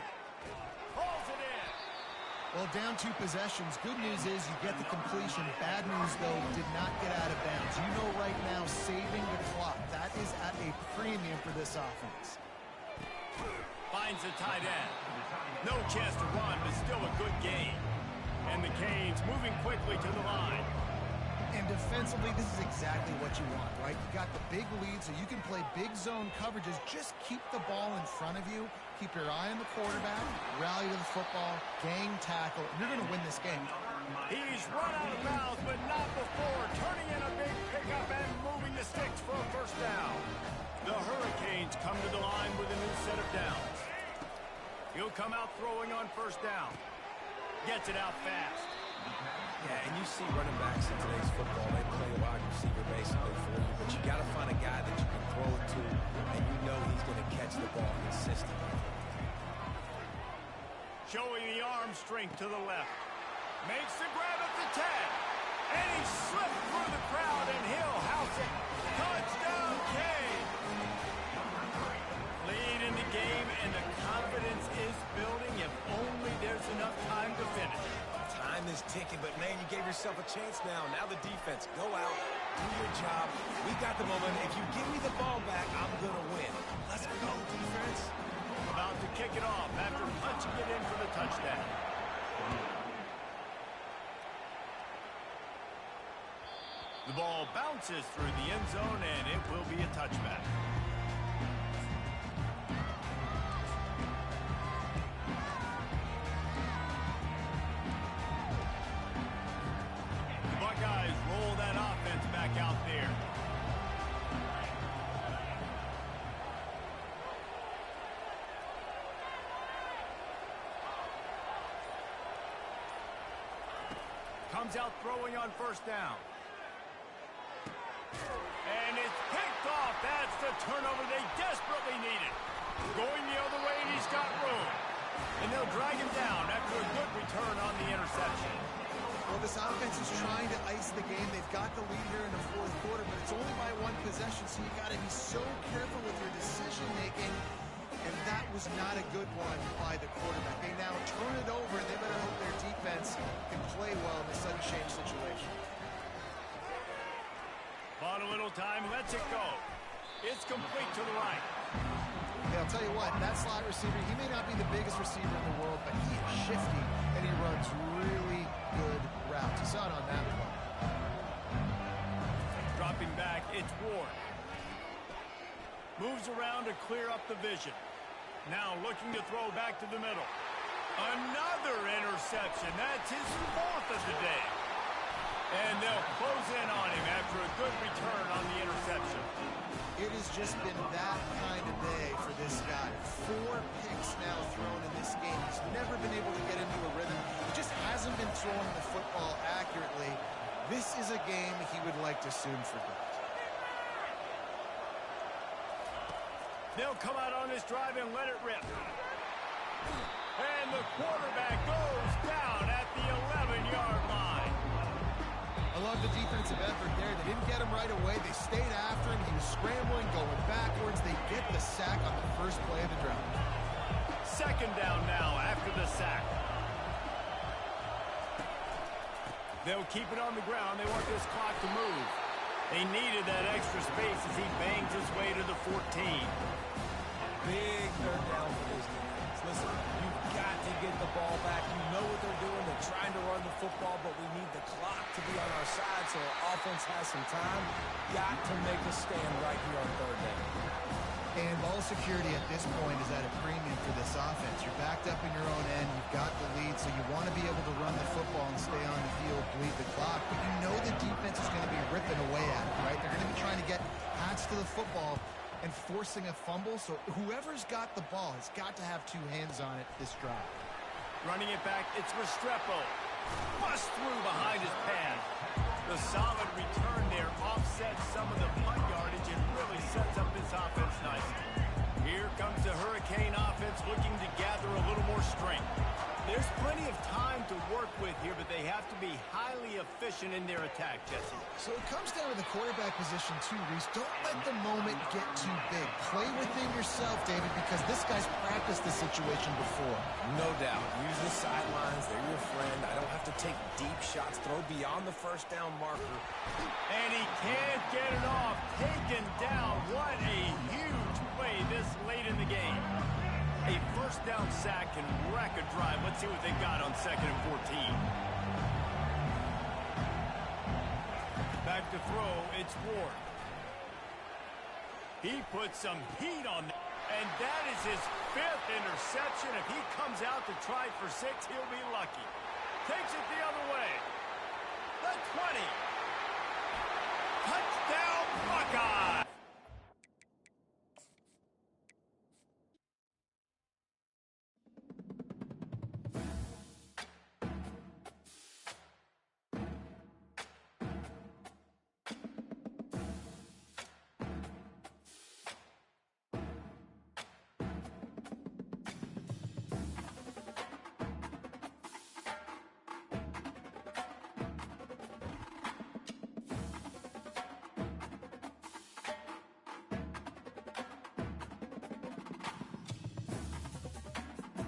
Pulls it in. Well, down 2 possessions. Good news is you get the completion. Bad news, though, did not get out of bounds. You know right now, saving the clock. That is at a premium for this offense. Finds the tight end. No chance to run, but still a good game. And the Canes moving quickly to the line. And defensively, this is exactly what you want, right? You got the big lead, so you can play big zone coverages. Just keep the ball in front of you. Keep your eye on the quarterback. Rally to the football. Gang tackle. You're going to win this game. He's run out of bounds, but not before. Turning in a big pickup and moving the sticks for a first down. The Hurricanes come to the line with a new set of downs. He'll come out throwing on first down. Gets it out fast. Yeah, and you see running backs in today's football, they play a wide receiver basically for you, but you got to find a guy that you can throw it to, and you know he's going to catch the ball consistently. Showing the arm strength to the left. Makes the grab at the 10. And he slipped through the crowd, and he'll house it. Touchdown, Canes! Lead in the game, and the confidence is building if only there's enough time to finish. Time is ticking, but man, you gave yourself a chance now. Now the defense, go out, do your job. We got the moment. If you give me the ball back, I'm going to win. Let's go, defense. About to kick it off after punching it in for the touchdown. The ball bounces through the end zone, and it will be a touchback. The Buckeyes roll that offense back out there. Comes out throwing on first down. And it's picked off. That's the turnover they desperately needed. Going the other way, and he's got room. And they'll drag him down after a good return on the interception. Well, this offense is trying to ice the game. They've got the lead here in the 4th quarter, but it's only by 1 possession, so you got to be so careful with your decision-making. And that was not a good one by the quarterback. They now turn it over, and they better hope their defense can play well in a sudden change situation. Bought a little time, lets it go. It's complete to the right. Yeah, I'll tell you what, that slot receiver, he may not be the biggest receiver in the world, but he is shifty, and he runs really good routes. You saw it on that play. Dropping back, it's Ward. Moves around to clear up the vision. Now looking to throw back to the middle. Another interception. That's his 4th of the day. And they'll close in on him after a good return on the interception. It has just been that kind of day for this guy. 4 picks now thrown in this game. He's never been able to get into a rhythm. He just hasn't been throwing the football accurately. This is a game he would like to soon forget. They'll come out on this drive and let it rip. And the quarterback goes down at the 11-yard line. I love the defensive effort there. They didn't get him right away. They stayed after him. He was scrambling, going backwards. They get the sack on the first play of the drive. 2nd down now after the sack. They'll keep it on the ground. They want this clock to move. They needed that extra space as he bangs his way to the 14. Big third down for this defense. Listen, you've got to get the ball back. You know what they're doing. They're trying to run the football, but we need the clock to be on our side so our offense has some time. Got to make a stand right here on third down. And ball security at this point is at a premium for this offense. You're backed up in your own end. You've got the lead, so you want to be able to run the football and stay on the field, bleed the clock. But you know the defense is going to be ripping away at it, right? They're going to be trying to get hats to the football and forcing a fumble. So whoever's got the ball has got to have two hands on it this drive. Running it back, it's Restrepo. Bust through behind his pad. The solid return there offsets some of the punt yardage and really sets up this offense nicely. Here comes the Hurricane offense looking to gather a little more strength. There's plenty of time to work with here, but they have to be highly efficient in their attack, Jesse. So it comes down to the quarterback position too, Reese. Don't let the moment get too big. Play within yourself, David, because this guy's practiced this situation before. No doubt. Use the sidelines. They're your friend. I don't have to take deep shots. Throw beyond the first down marker. And he can't get it off. Taken down. What a huge play this late in the game. A first down sack can wreck a drive. Let's see what they got on 2nd and 14. Back to throw, it's Ward. He puts some heat on that. And that is his 5th interception. If he comes out to try for 6, he'll be lucky. Takes it the other way. The 20.